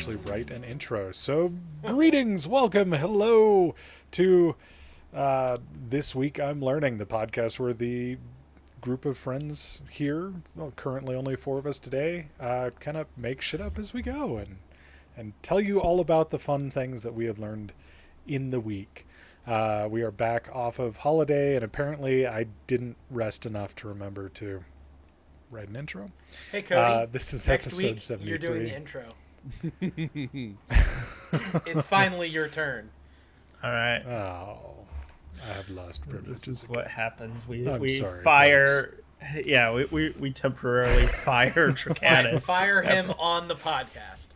actually write an intro. So, greetings, welcome, hello to This Week I'm Learning, the podcast where the group of friends here, well, currently only 4 of us today, kind of make shit up as we go and tell you all about the fun things that we have learned in the week. We are back off of holiday, and apparently I didn't rest enough to remember to write an intro. Hey, Cody. This is next episode week, 73. You're doing the intro. It's finally your turn. All right. Oh, I have lost privileges. This is what happens. We sorry, fire. Folks. Yeah, we temporarily fire Tricanus. Fire him on the podcast.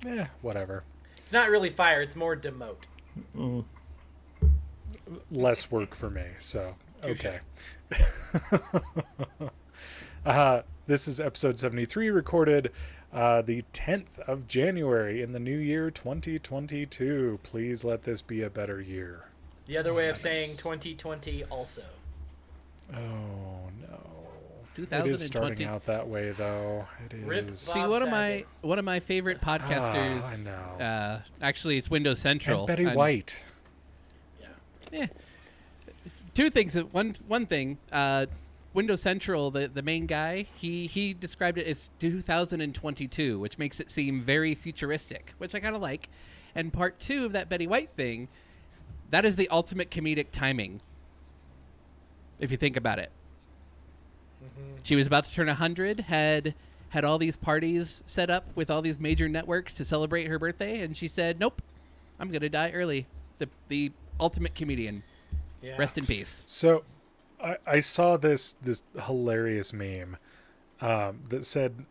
Yeah, whatever. It's not really fire. It's more demote. Mm. Less work for me, so okay. This is episode 73, recorded the 10th of January in the new year 2022. Please let this be a better year. The other way of saying 2020 also. Oh no. 2020. It is starting out that way, though. It is. Rip See, Bob one of my favorite podcasters. I know. Actually, it's Windows Central. And Betty White. Yeah. Two things. One thing. Windows Central, the main guy, he described it as 2022, which makes it seem very futuristic, which I kind of like. And part 2 of that Betty White thing, that is the ultimate comedic timing, if you think about it. Mm-hmm. She was about to turn 100, had all these parties set up with all these major networks to celebrate her birthday, and she said, nope, I'm going to die early. The ultimate comedian. Yeah. Rest in peace. So I saw this hilarious meme that said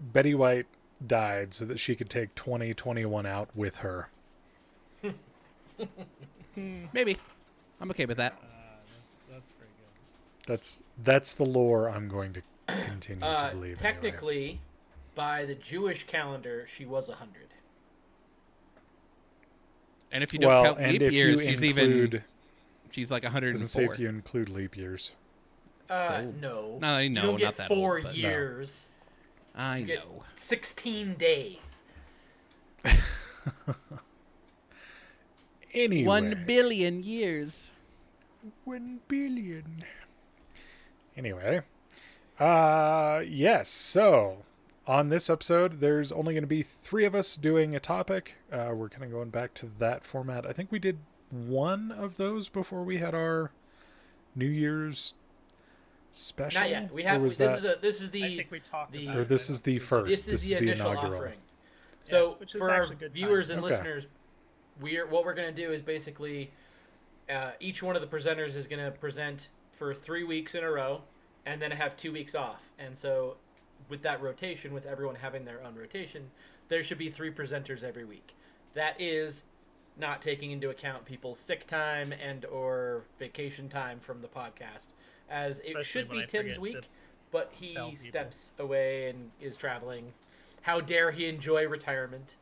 Betty White died so that she could take 2021 out with her. Maybe. I'm okay with that. That's very good. That's the lore I'm going to continue to believe. Technically, anyway. By the Jewish calendar, she was 100. And if you don't count leap years, she's like 104. Doesn't say if you include leap years. No. No, you don't get not that 4 old, years. No. I you know. Get 16 days. Anyway. 1 billion years. 1 billion. Anyway. Yes. So, on this episode, there's only going to be 3 of us doing a topic. We're kind of going back to that format. I think we did 1 of those before we had our New Year's special. Not yet. We have. This is the. I think we talked about. Or this is the first. This is the initial inaugural offering. So which is for our good viewers time. and listeners, what we're going to do is basically each one of the presenters is going to present for 3 weeks in a row, and then have 2 weeks off. And so, with that rotation, with everyone having their own rotation, there should be 3 presenters every week. That is not taking into account people's sick time and or vacation time from the podcast, as Especially it should be when I Tim's forget week, but he tell people. steps away and is traveling. How dare he enjoy retirement?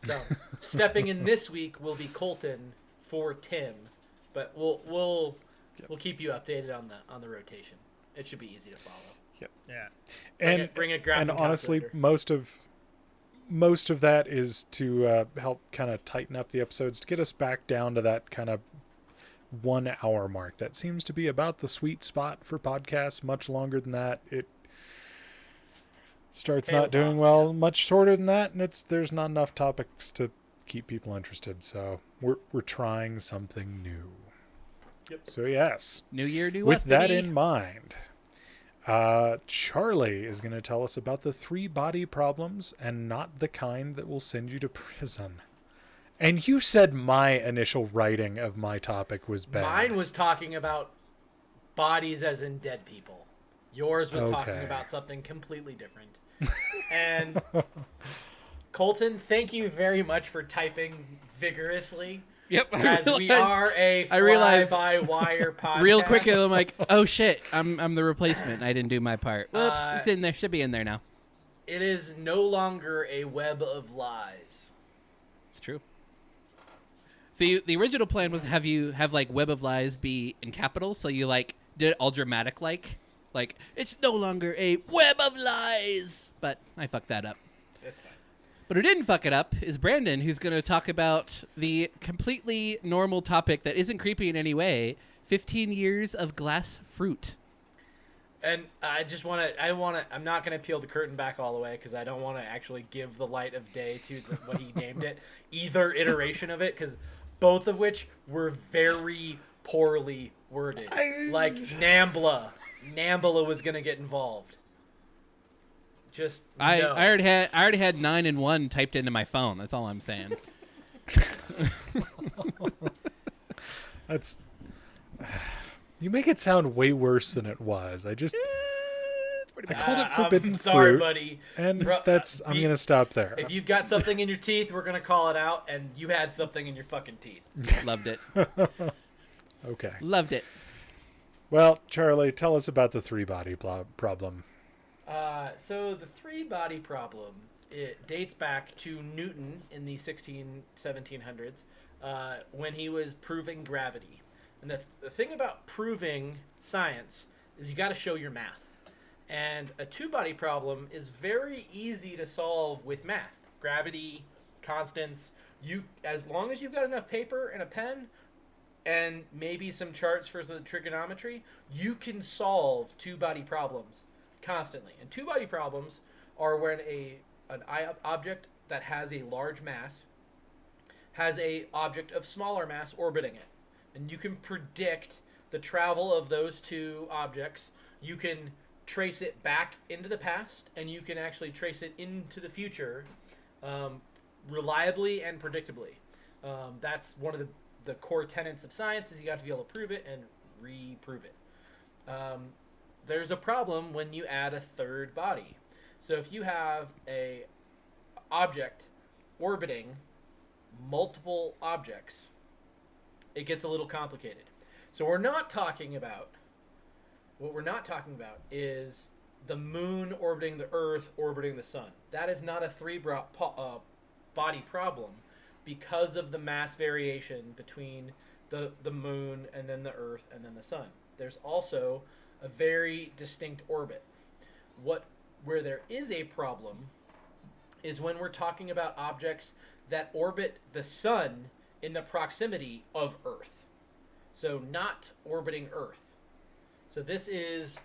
So, stepping in this week will be Colton for Tim, but we'll keep you updated on the rotation. It should be easy to follow. Yep. Yeah. Bring a graphic and honestly, calculator. most of that is to help kind of tighten up the episodes to get us back down to that kind of 1 hour mark. That seems to be about the sweet spot for podcasts. Much longer than that, it starts not doing well. Much shorter than that, and there's not enough topics to keep people interested. So we're trying something new. Yep. So yes, New year, new with us, that baby. in mind, Charlie is going to tell us about the 3 body problems, and not the kind that will send you to prison. And you said my initial writing of my topic was bad. Mine was talking about bodies as in dead people. Yours was talking Okay. about something completely different. And Colton, thank you very much for typing vigorously. Yep. As we are a I realized- fly-by-wire podcast. Real quick, I'm like, oh shit, I'm the replacement. And I didn't do my part. Whoops, it's in there. Should be in there now. It is no longer a web of lies. It's true. See, the original plan was to have like Web of Lies be in capitals, so you like did it all dramatic like it's no longer a Web of Lies. But I fucked that up. It's fine. But who didn't fuck it up is Brandon, who's going to talk about the completely normal topic that isn't creepy in any way, 15 years of glass fruit. And I just want to, I'm not going to peel the curtain back all the way because I don't want to actually give the light of day to what he named it, either iteration of it, because both of which were very poorly worded. Like Nambla. Nambla was going to get involved. Just I no. already had 9 and 1 typed into my phone. That's all I'm saying. That's... You make it sound way worse than it was. I called it forbidden I'm sorry, fruit, buddy. and I'm gonna stop there. If you've got something in your teeth, we're gonna call it out, and you had something in your fucking teeth. Loved it. Okay. Loved it. Well, Charlie, tell us about the three-body problem. So the three-body problem, it dates back to Newton in the 1700s, when he was proving gravity. And the thing about proving science is you got to show your math. And a two-body problem is very easy to solve with math. Gravity, constants. As long as you've got enough paper and a pen and maybe some charts for the trigonometry, you can solve two-body problems constantly. And two-body problems are when an object that has a large mass has a object of smaller mass orbiting it. And you can predict the travel of those two objects. You can trace it back into the past, and you can actually trace it into the future reliably and predictably. That's one of the core tenets of science, is you got to be able to prove it and reprove it. There's a problem when you add a third body. So if you have a object orbiting multiple objects, it gets a little complicated. So what we're not talking about is the moon orbiting the Earth, orbiting the sun. That is not a three-body problem because of the mass variation between the moon and then the Earth and then the sun. There's also a very distinct orbit. Where there is a problem is when we're talking about objects that orbit the sun in the proximity of Earth. So not orbiting Earth. So this is,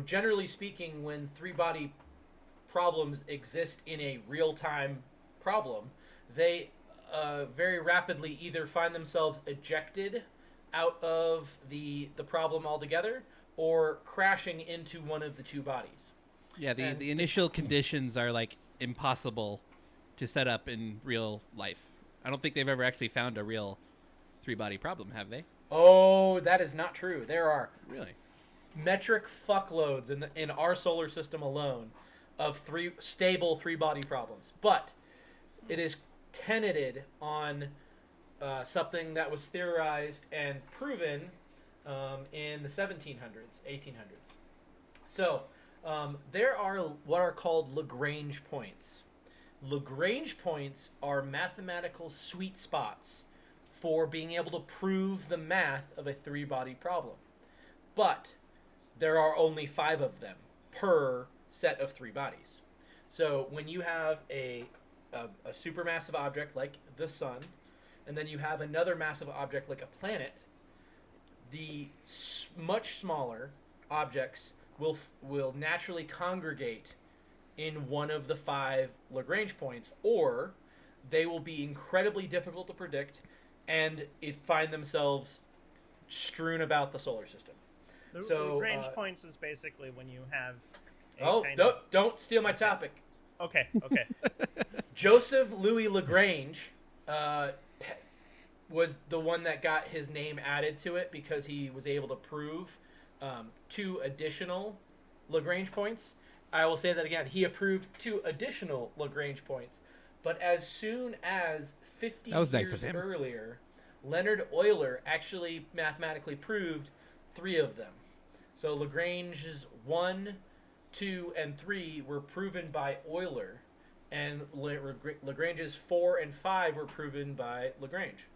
generally speaking, when three-body problems exist in a real-time problem, they very rapidly either find themselves ejected out of the problem altogether or crashing into one of the two bodies. Yeah, the initial conditions are like impossible to set up in real life. I don't think they've ever actually found a real three-body problem, have they? Oh, that is not true. There are Really metric fuckloads in our solar system alone of stable three-body problems. But it is teneted on something that was theorized and proven in the 1700s, 1800s. So there are what are called LaGrange points. LaGrange points are mathematical sweet spots for being able to prove the math of a three-body problem. But there are only 5 of them per set of 3 bodies. So when you have a supermassive object like the sun, and then you have another massive object like a planet, the much smaller objects will naturally congregate in one of the 5 LaGrange points, or they will be incredibly difficult to predict and find themselves strewn about the solar system. The So LaGrange points is basically when you have don't steal my topic. Okay. Joseph Louis LaGrange was the one that got his name added to it because he was able to prove 2 additional LaGrange points. I will say that again. He approved 2 additional LaGrange points. But as soon as 50 years earlier, Leonard Euler actually mathematically proved 3 of them. So Lagrange's 1, 2, and 3 were proven by Euler, and Lagrange's 4 and 5 were proven by Lagrange.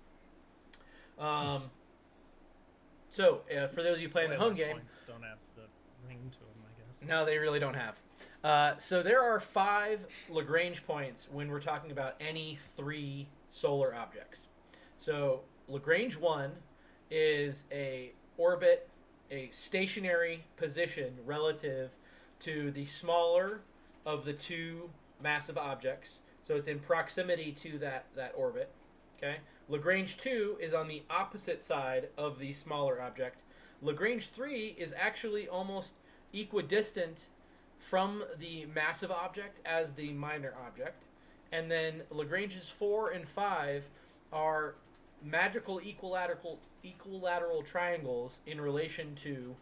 So for those of you playing the home game, points don't have the ring to them, I guess. no, they really don't have. So there are 5 Lagrange points when we're talking about any 3 solar objects. So Lagrange 1 is a orbit, a stationary position relative to the smaller of the 2 massive objects. So it's in proximity to that orbit. Okay. Lagrange 2 is on the opposite side of the smaller object. Lagrange 3 is actually almost equidistant from the massive object as the minor object. And then Lagrange's 4 and 5 are magical equilateral triangles in relation to,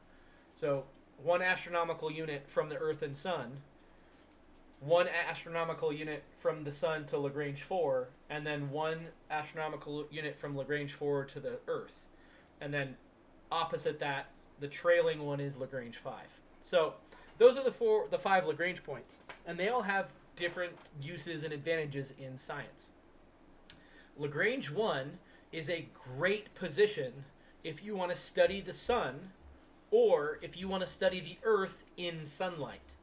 so 1 astronomical unit from the Earth and Sun, 1 astronomical unit from the Sun to Lagrange 4, and then 1 astronomical unit from Lagrange 4 to the Earth. And then opposite that, the trailing one is Lagrange 5. So those are the 5 Lagrange points, and they all have different uses and advantages in science. Lagrange 1 is a great position if you want to study the sun or if you want to study the Earth in sunlight.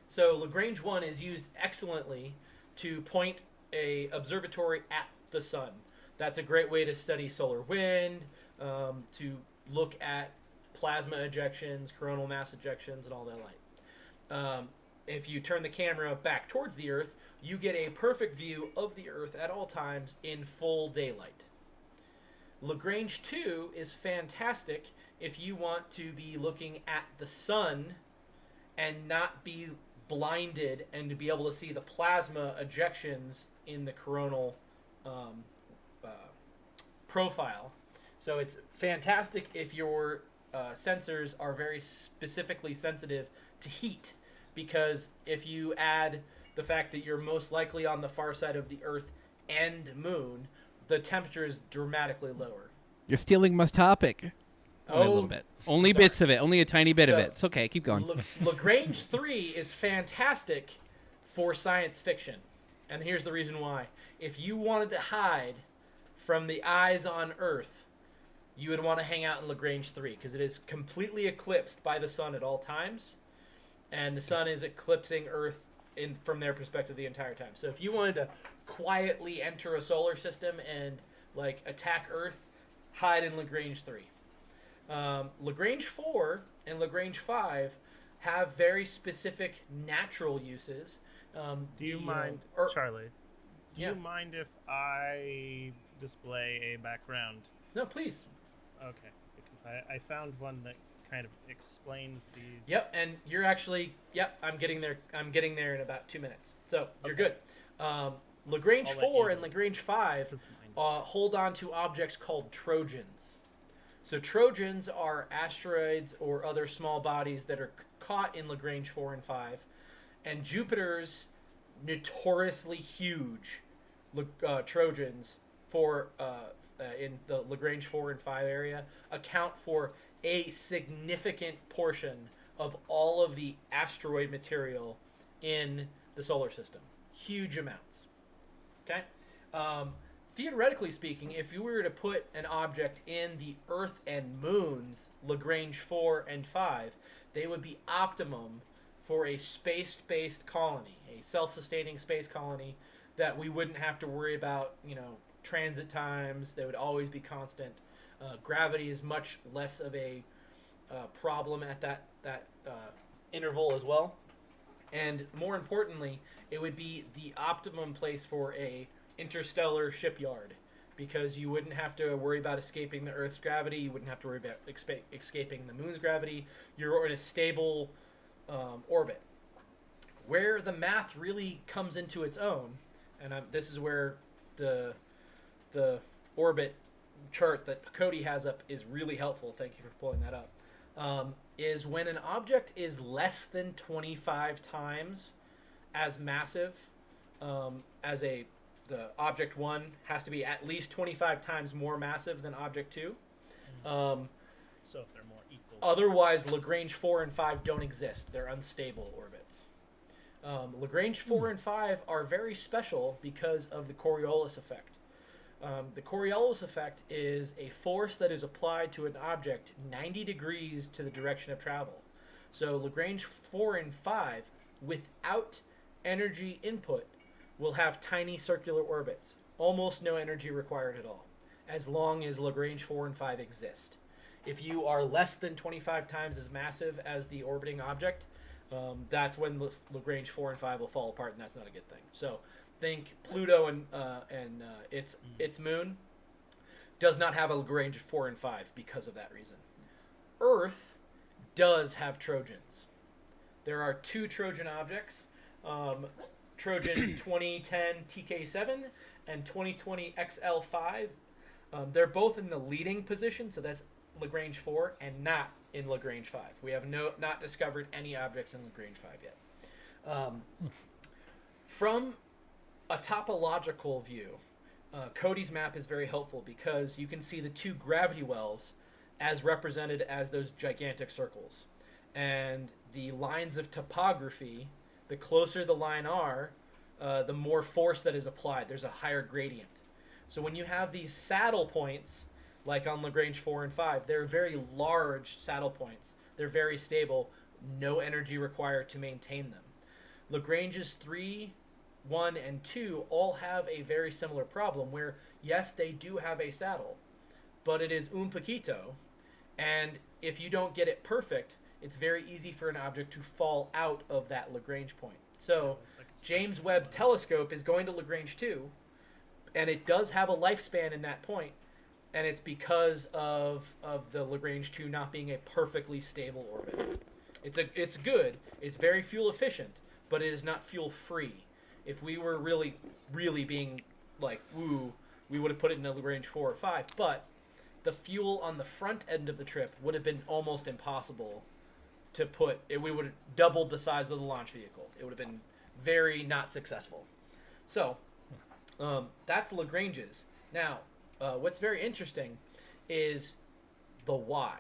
So Lagrange 1 is used excellently to point a observatory at the sun. That's a great way to study solar wind, to look at plasma ejections, coronal mass ejections, and all that light. If you turn the camera back towards the Earth, you get a perfect view of the Earth at all times in full daylight. Lagrange 2 is fantastic if you want to be looking at the sun and not be blinded and to be able to see the plasma ejections in the coronal profile. So it's fantastic if your sensors are very specifically sensitive to heat, because if you add the fact that you're most likely on the far side of the Earth and Moon, the temperature is dramatically lower. You're stealing my topic. Only a little bit. Only sorry. bits of it. Only a tiny bit of it. It's okay. Keep going. Lagrange 3 is fantastic for science fiction. And here's the reason why. If you wanted to hide from the eyes on Earth, you would want to hang out in Lagrange 3 because it is completely eclipsed by the sun at all times. And the sun is eclipsing Earth from their perspective the entire time. So if you wanted to quietly enter a solar system and like attack Earth, hide in Lagrange 3. Lagrange 4 and Lagrange 5 have very specific natural uses. Do you mind, Charlie? Do you mind if I display a background? No, please. Okay, because I found one that kind of explains these. Yep, and you're actually, I'm getting there. I'm getting there in about 2 minutes. So you're good. Lagrange 4 and Lagrange 5 hold on to objects called Trojans. So Trojans are asteroids or other small bodies that are caught in Lagrange 4 and 5. And Jupiter's notoriously huge Trojans in the Lagrange 4 and 5 area account for a significant portion of all of the asteroid material in the solar system. Huge amounts. Okay? Theoretically speaking, if you were to put an object in the Earth and Moon's Lagrange 4 and 5, they would be optimum for a space-based colony, a self-sustaining space colony that we wouldn't have to worry about, transit times. They would always be constant. Gravity is much less of a problem at that interval as well. And more importantly, it would be the optimum place for a interstellar shipyard, because you wouldn't have to worry about escaping the Earth's gravity. You wouldn't have to worry about escaping the Moon's gravity. You're in a stable orbit. Where the math really comes into its own, and this is where the orbit chart that Cody has up is really helpful. Thank you for pulling that up. Is when an object is less than 25 times as massive as the object 1 has to be at least 25 times more massive than object 2. So if they're more equal. Otherwise, Lagrange 4 and 5 don't exist. They're unstable orbits. Lagrange 4 and 5 are very special because of the Coriolis effect. The Coriolis effect is a force that is applied to an object 90 degrees to the direction of travel. So Lagrange 4 and 5 without energy input will have tiny circular orbits. Almost no energy required at all, as long as LaGrange 4 and 5 exist. If you are less than 25 times as massive as the orbiting object, that's when LaGrange 4 and 5 will fall apart, and that's not a good thing. So think Pluto and its moon does not have a LaGrange 4 and 5 because of that reason. Earth does have Trojans. There are 2 Trojan objects, Trojan 2010 TK7 and 2020 XL5. They're both in the leading position, so that's LaGrange 4 and not in LaGrange 5. We have not discovered any objects in LaGrange 5 yet. From a topological view, Cody's map is very helpful because you can see the 2 gravity wells as represented as those gigantic circles. And the lines of topography, the closer the line are, the more force that is applied. There's a higher gradient. So when you have these saddle points, like on LaGrange 4 and 5, they're very large saddle points. They're very stable, no energy required to maintain them. LaGrange's 3, 1, and 2 all have a very similar problem where, yes, they do have a saddle, but it is un poquito, and if you don't get it perfect, it's very easy for an object to fall out of that LaGrange point. So James Webb telescope is going to LaGrange 2, and it does have a lifespan in that point, and it's because of the LaGrange 2 not being a perfectly stable orbit. It's good. It's very fuel efficient, but it is not fuel free. If we were really, really being like, woo, we would have put it in a LaGrange 4 or 5, but the fuel on the front end of the trip would have been almost impossible to put. We would have doubled the size of the launch vehicle. It would have been very not successful. So that's LaGrange's. Now, what's very interesting is the why.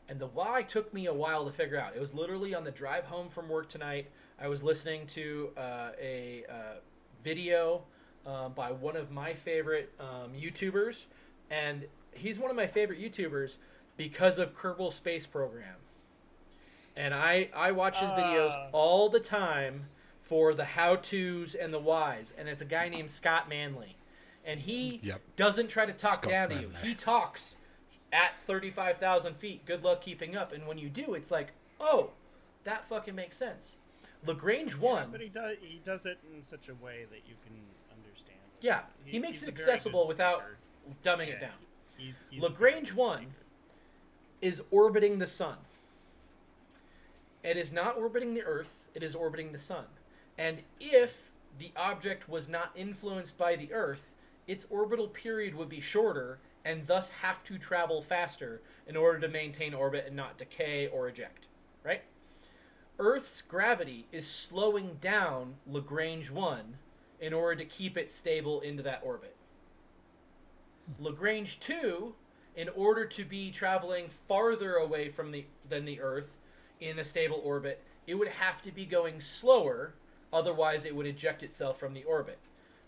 And the why took me a while to figure out. It was literally on the drive home from work tonight. I was listening to a video by one of my favorite YouTubers. And he's one of my favorite YouTubers because of Kerbal Space Program. And I watch his videos all the time for the how-tos and the whys. And it's a guy named Scott Manley. And he doesn't try to talk down to you. He talks at 35,000 feet. Good luck keeping up. And when you do, it's like, oh, that fucking makes sense. LaGrange 1... Yeah, but he does it in such a way that you can understand. Yeah, he makes it accessible without dumbing it down. LaGrange 1 is orbiting the sun. It is not orbiting the Earth. It is orbiting the sun. And if the object was not influenced by the Earth, its orbital period would be shorter and thus have to travel faster in order to maintain orbit and not decay or eject, right? Earth's gravity is slowing down LaGrange 1 in order to keep it stable into that orbit. LaGrange 2, in order to be traveling farther away from than the Earth in a stable orbit, it would have to be going slower, otherwise it would eject itself from the orbit.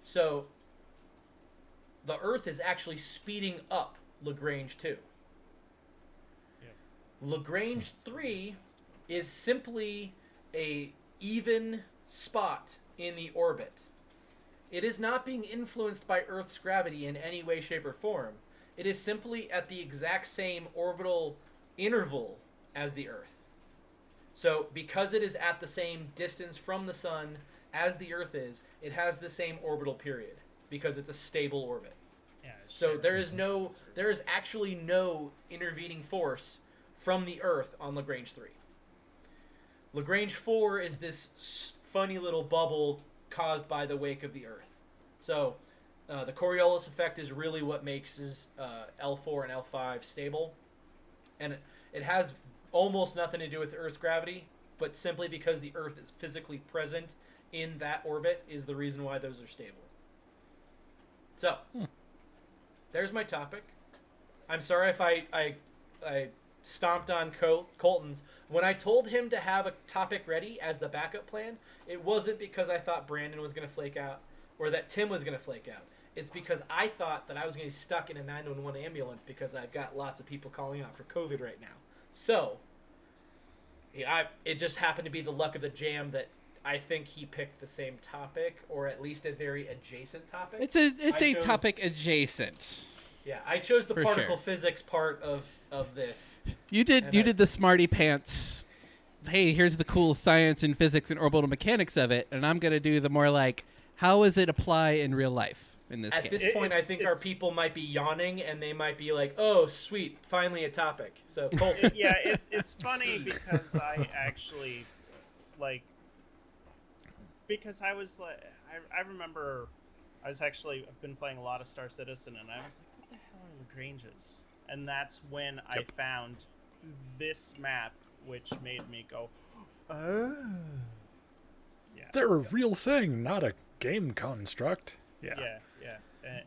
So the Earth is actually speeding up LaGrange 2. Yeah. LaGrange 3 is simply a even spot in the orbit. It is not being influenced by Earth's gravity in any way, shape, or form. It is simply at the exact same orbital interval as the Earth. So because it is at the same distance from the sun as the Earth is, it has the same orbital period because it's a stable orbit. Yeah, so there is actually no intervening force from the Earth on LaGrange 3. LaGrange 4 is this funny little bubble caused by the wake of the Earth. So the Coriolis effect is really what makes L4 and L5 stable. And it has almost nothing to do with the Earth's gravity, but simply because the Earth is physically present in that orbit is the reason why those are stable. So, there's my topic. I'm sorry if I stomped on Colton's. When I told him to have a topic ready as the backup plan, it wasn't because I thought Brandon was going to flake out or that Tim was going to flake out. It's because I thought that I was going to be stuck in a 911 ambulance because I've got lots of people calling out for COVID right now. So, it just happened to be the luck of the jam that I think he picked the same topic, or at least a very adjacent topic. It's a topic adjacent. Yeah, I chose the For particle sure. physics part of this. You did the smarty pants. Hey, here's the cool science and physics and orbital mechanics of it, and I'm gonna do the more like, how does it apply in real life in this At case? this point, I think our people might be yawning, and they might be like, "Oh, sweet, finally a topic." So, Colton. It's funny because I actually because I was like, I remember I've been playing a lot of Star Citizen, and I was like, what the hell are LaGranges? And that's when I found this map, which made me go, oh. Yeah. They're a real thing, not a game construct. Yeah.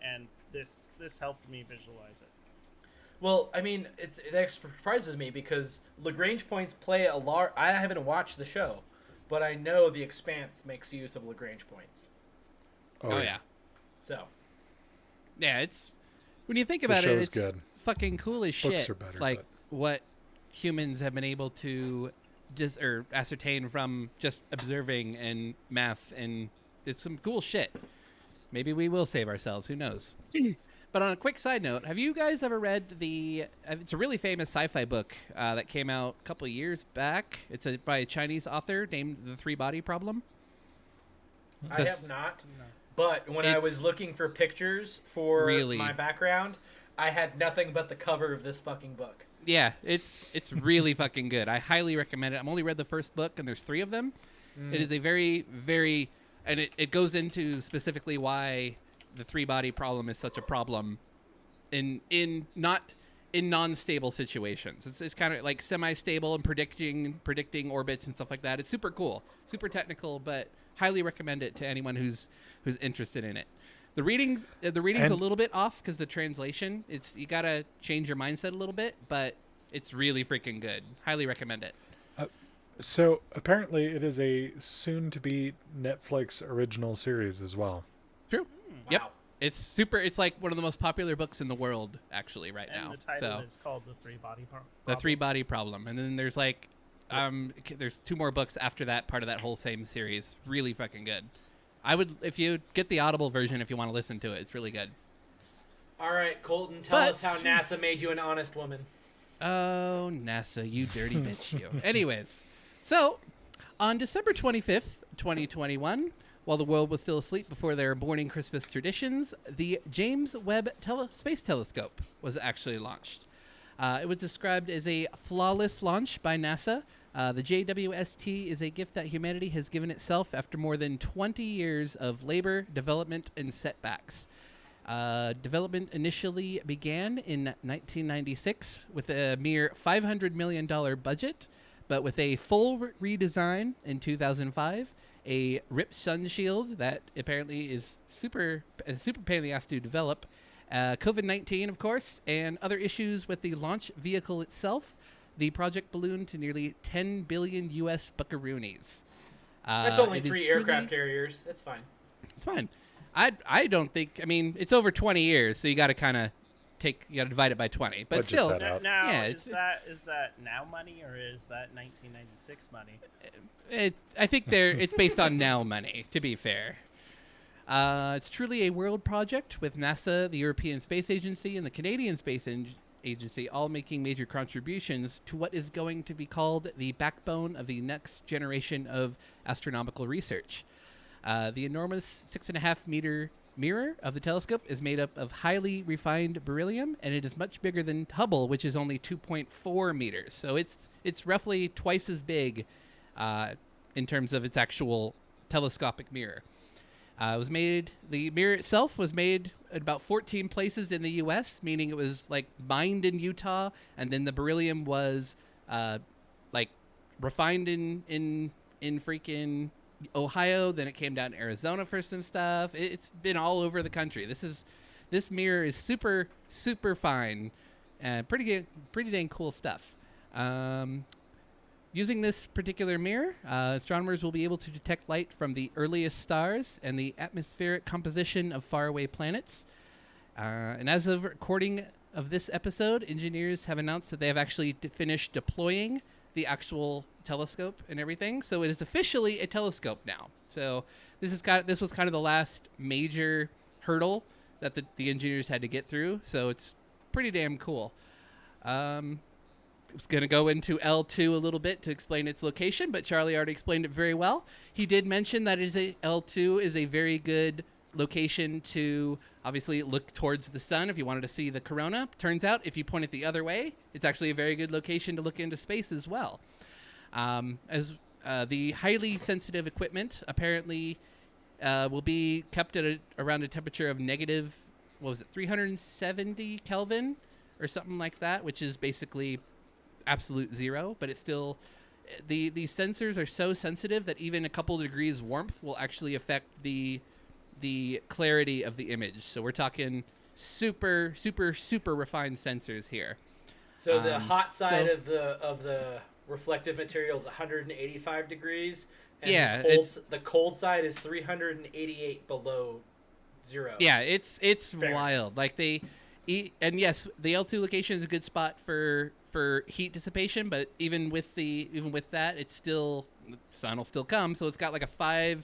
And this helped me visualize it. Well, I mean, it surprises me because LaGrange points play a lot. I haven't watched the show, but I know The Expanse makes use of LaGrange points. Oh yeah. So. Yeah, it's when you think about it, it's good. Fucking cool as shit. Books are better, like but... what humans have been able to ascertain from just observing and math, and it's some cool shit. Maybe we will save ourselves. Who knows? But on a quick side note, have you guys ever read it's a really famous sci-fi book that came out a couple of years back. It's by a Chinese author named The Three-Body Problem. I have not. No. But when I was looking for pictures for my background, I had nothing but the cover of this fucking book. Yeah, it's really fucking good. I highly recommend it. I've only read the first book, and there's 3 of them. It is a very, very... And it goes into specifically why the three-body problem is such a problem in non-stable situations. It's kind of like semi-stable and predicting orbits and stuff like that. It's super cool, super technical, but highly recommend it to anyone who's interested in it. The reading's a little bit off because the translation. You gotta change your mindset a little bit, but it's really freaking good. Highly recommend it. So apparently it is a soon-to-be Netflix original series as well. True. Wow. Yep. It's super. It's like one of the most popular books in the world, actually, right now. And the title is called The Three-Body Problem. The Three-Body Problem, and then there's like, there's 2 more books after that, part of that whole same series. Really fucking good. I would, if you get the Audible version, if you want to listen to it, it's really good. All right, Colton, tell us how NASA made you an honest woman. Oh, NASA, you dirty bitch, you. Anyways. So, on December 25th, 2021, while the world was still asleep before their morning Christmas traditions, the James Webb Space Telescope was actually launched. It was described as a flawless launch by NASA. The JWST is a gift that humanity has given itself after more than 20 years of labor, development, and setbacks. Development initially began in 1996 with a mere $500 million budget. But with a full redesign in 2005, a ripped sun shield that apparently is super pain in the ass to develop, COVID-19, of course, and other issues with the launch vehicle itself, the project ballooned to nearly 10 billion U.S. buckaroonies. That's only 3 aircraft carriers. That's fine. It's fine. I don't think. I mean, it's over 20 years, so you got to kind of divide it by 20, but budget still, now is that now money or is that 1996 money? I think it's based on now money. To be fair, it's truly a world project with NASA, the European Space Agency, and the Canadian Space Agency all making major contributions to what is going to be called the backbone of the next generation of astronomical research. The enormous 6.5-meter mirror of the telescope is made up of highly refined beryllium, and it is much bigger than Hubble, which is only 2.4 meters. So it's roughly twice as big in terms of its actual telescopic mirror. The mirror itself was made at about 14 places in the U.S., meaning it was like mined in Utah, and then the beryllium was like refined in freaking Ohio, then it came down to Arizona for some stuff. It's been all over the country. This mirror is super, super fine and pretty dang cool stuff. Using this particular mirror, astronomers will be able to detect light from the earliest stars and the atmospheric composition of faraway planets. And as of recording of this episode, engineers have announced that they have actually finished deploying the actual telescope and everything. So it is officially a telescope now. So this was kind of the last major hurdle that the engineers had to get through. So it's pretty damn cool. I was going to go into L2 a little bit to explain its location, but Charlie already explained it very well. He did mention that L2 is a very good location to obviously look towards the sun if you wanted to see the corona. Turns out if you point it the other way, it's actually a very good location to look into space as well. The highly sensitive equipment apparently will be kept at around a temperature of negative, 370 Kelvin or something like that, which is basically absolute zero, but it's still, these sensors are so sensitive that even a couple degrees warmth will actually affect the clarity of the image. So we're talking super, super, super refined sensors here. So the hot side of the reflective material is 185 degrees, and the cold side is 388 below zero. Yeah, it's wild. Like and yes, the L2 location is a good spot for heat dissipation, but even with that, it's still, the sun will still come. So it's got like a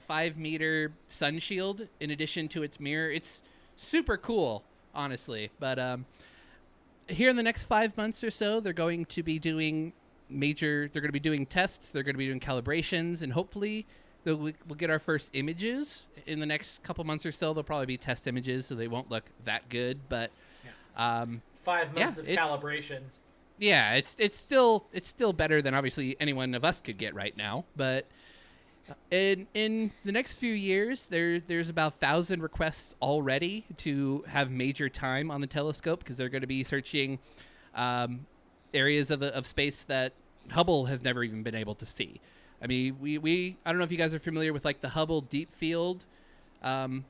5-meter sun shield in addition to its mirror. It's super cool, honestly. But here in the next 5 months or so, they're going to be doing tests, they're going to be doing calibrations, and hopefully we'll get our first images in the next couple months or so. They'll probably be test images, so they won't look that good, but 5 months of calibration. Yeah, it's still better than obviously any one of us could get right now, but in the next few years, there's about 1,000 requests already to have major time on the telescope, because they're going to be searching areas of space that Hubble has never even been able to see. I mean, I don't know if you guys are familiar with like the Hubble Deep Field, or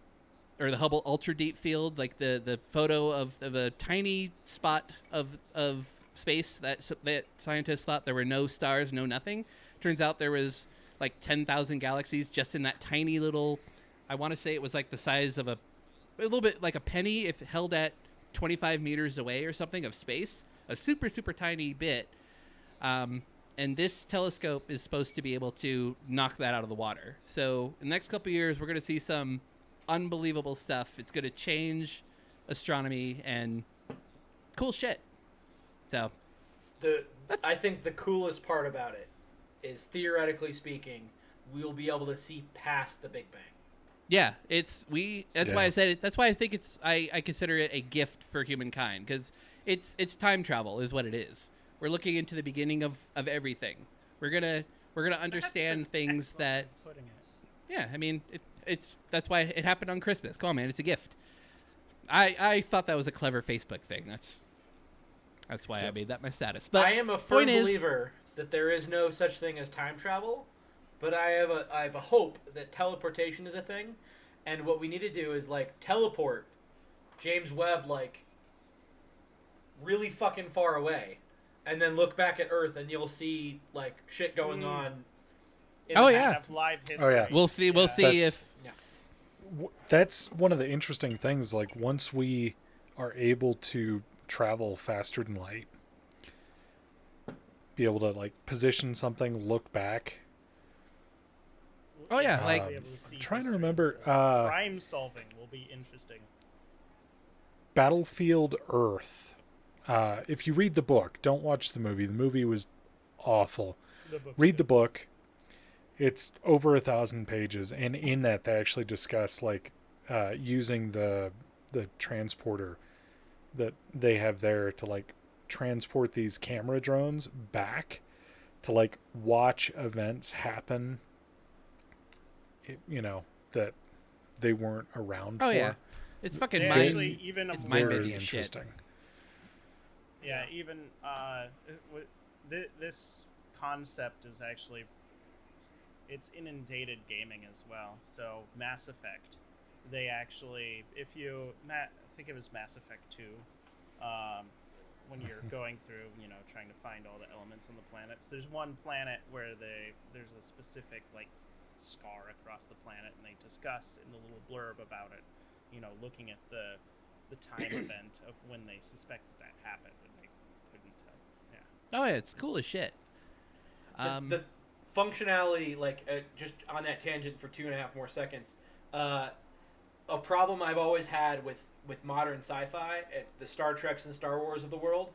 the Hubble Ultra Deep Field, like the photo of a tiny spot of space that scientists thought there were no stars, no nothing. Turns out there was like 10,000 galaxies just in that tiny little, I want to say it was like the size of a little bit like a penny if held at 25 meters away or something of space, a super, super tiny bit. And this telescope is supposed to be able to knock that out of the water. So in the next couple of years, we're going to see some unbelievable stuff. It's going to change astronomy and cool shit. So I think the coolest part about it is, theoretically speaking, we'll be able to see past the Big Bang. Yeah, that's why I said it. That's why I think I consider it a gift for humankind, because it's time travel is what it is. We're looking into the beginning of everything. We're gonna understand things that. Putting it. Yeah, I mean that's why it happened on Christmas. Come on, man, it's a gift. I thought that was a clever Facebook thing. That's why I made that my status. But I am a firm believer that there is no such thing as time travel, but I have a hope that teleportation is a thing, and what we need to do is like teleport James Webb like really fucking far away, and then look back at Earth, and you'll see like shit going on. Have live history. Oh, yeah. We'll see if. That's one of the interesting things. Like, once we are able to travel faster than light, be able to like position something, look back. Oh yeah, like trying to remember. Crime solving will be interesting. Battlefield Earth. If you read the book, don't watch the movie. The movie was awful. Read the book. It's over 1,000 pages, and in that they actually discuss like using the transporter that they have there to like transport these camera drones back to like watch events happen, that they weren't around for. Yeah, it's fucking very interesting. Yeah, even this concept is actually, it's inundated gaming as well. So Mass Effect, they actually, I think it was Mass Effect 2, when you're going through, trying to find all the elements on the planets. There's one planet where there's a specific like scar across the planet, and they discuss in the little blurb about it, looking at the time event of when they suspect that happened, and they couldn't tell. Yeah. Oh yeah, it's cool as shit. The functionality, like just on that tangent for 2.5 more seconds, a problem I've always had with modern sci-fi, the Star Treks and Star Wars of the world,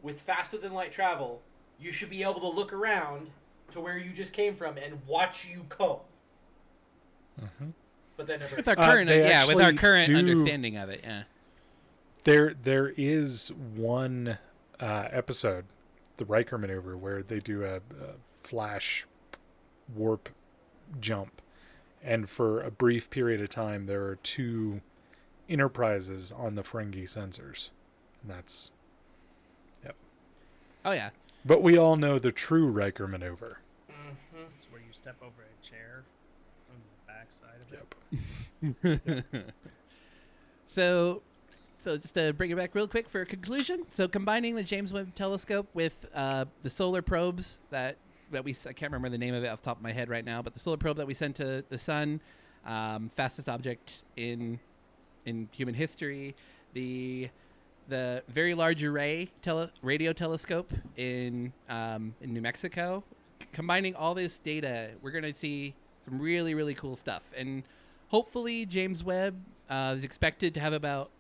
with faster than light travel, you should be able to look around to where you just came from and watch you come. Mm-hmm. But that never. With our current, with our current do, understanding of it, yeah. There is one episode, the Riker maneuver, where they do a flash warp jump, and for a brief period of time, there are 2 Enterprises on the Ferengi sensors. And that's, yep. Oh yeah. But we all know the true Riker maneuver. Mm-hmm. It's where you step over a chair from the back side of it. Yep. So just to bring it back real quick for a conclusion. So combining the James Webb Telescope with the solar probes that I can't remember the name of it off the top of my head right now, but the solar probe that we sent to the sun, fastest object in human history, the Very Large Array radio telescope in New Mexico. Combining all this data, we're going to see some really, really cool stuff. And hopefully James Webb is expected to have about...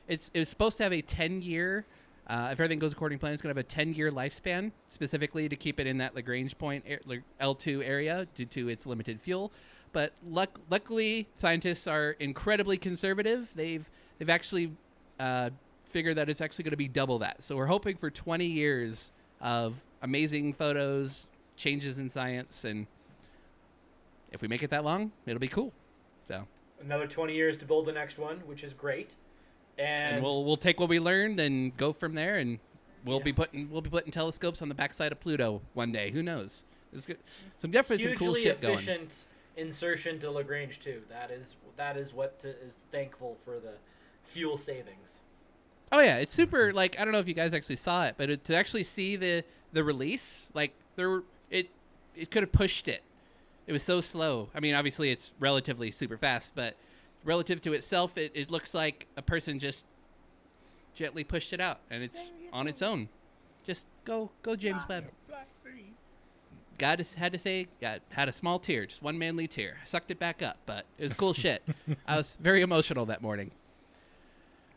It was supposed to have a 10-year... if everything goes according to plan, it's going to have a 10-year lifespan, specifically to keep it in that LaGrange point L2 area due to its limited fuel. But luckily, scientists are incredibly conservative. They've actually figured that it's actually going to be double that. So we're hoping for 20 years of amazing photos, changes in science, and if we make it that long, it'll be cool. So another 20 years to build the next one, which is great. And we'll take what we learned and go from there, and we'll be putting telescopes on the backside of Pluto one day. Who knows? There's definitely some cool shit going. Hugely efficient insertion to LaGrange too. That is what is thankful for the fuel savings. Oh yeah, it's super. Like I don't know if you guys actually saw it, but to actually see the release, like it could have pushed it. It was so slow. I mean, obviously it's relatively super fast, but relative to itself, it looks like a person just gently pushed it out, and it's on its own. Just go James Webb. God had a small tear, just one manly tear. I sucked it back up, but it was cool shit. I was very emotional that morning.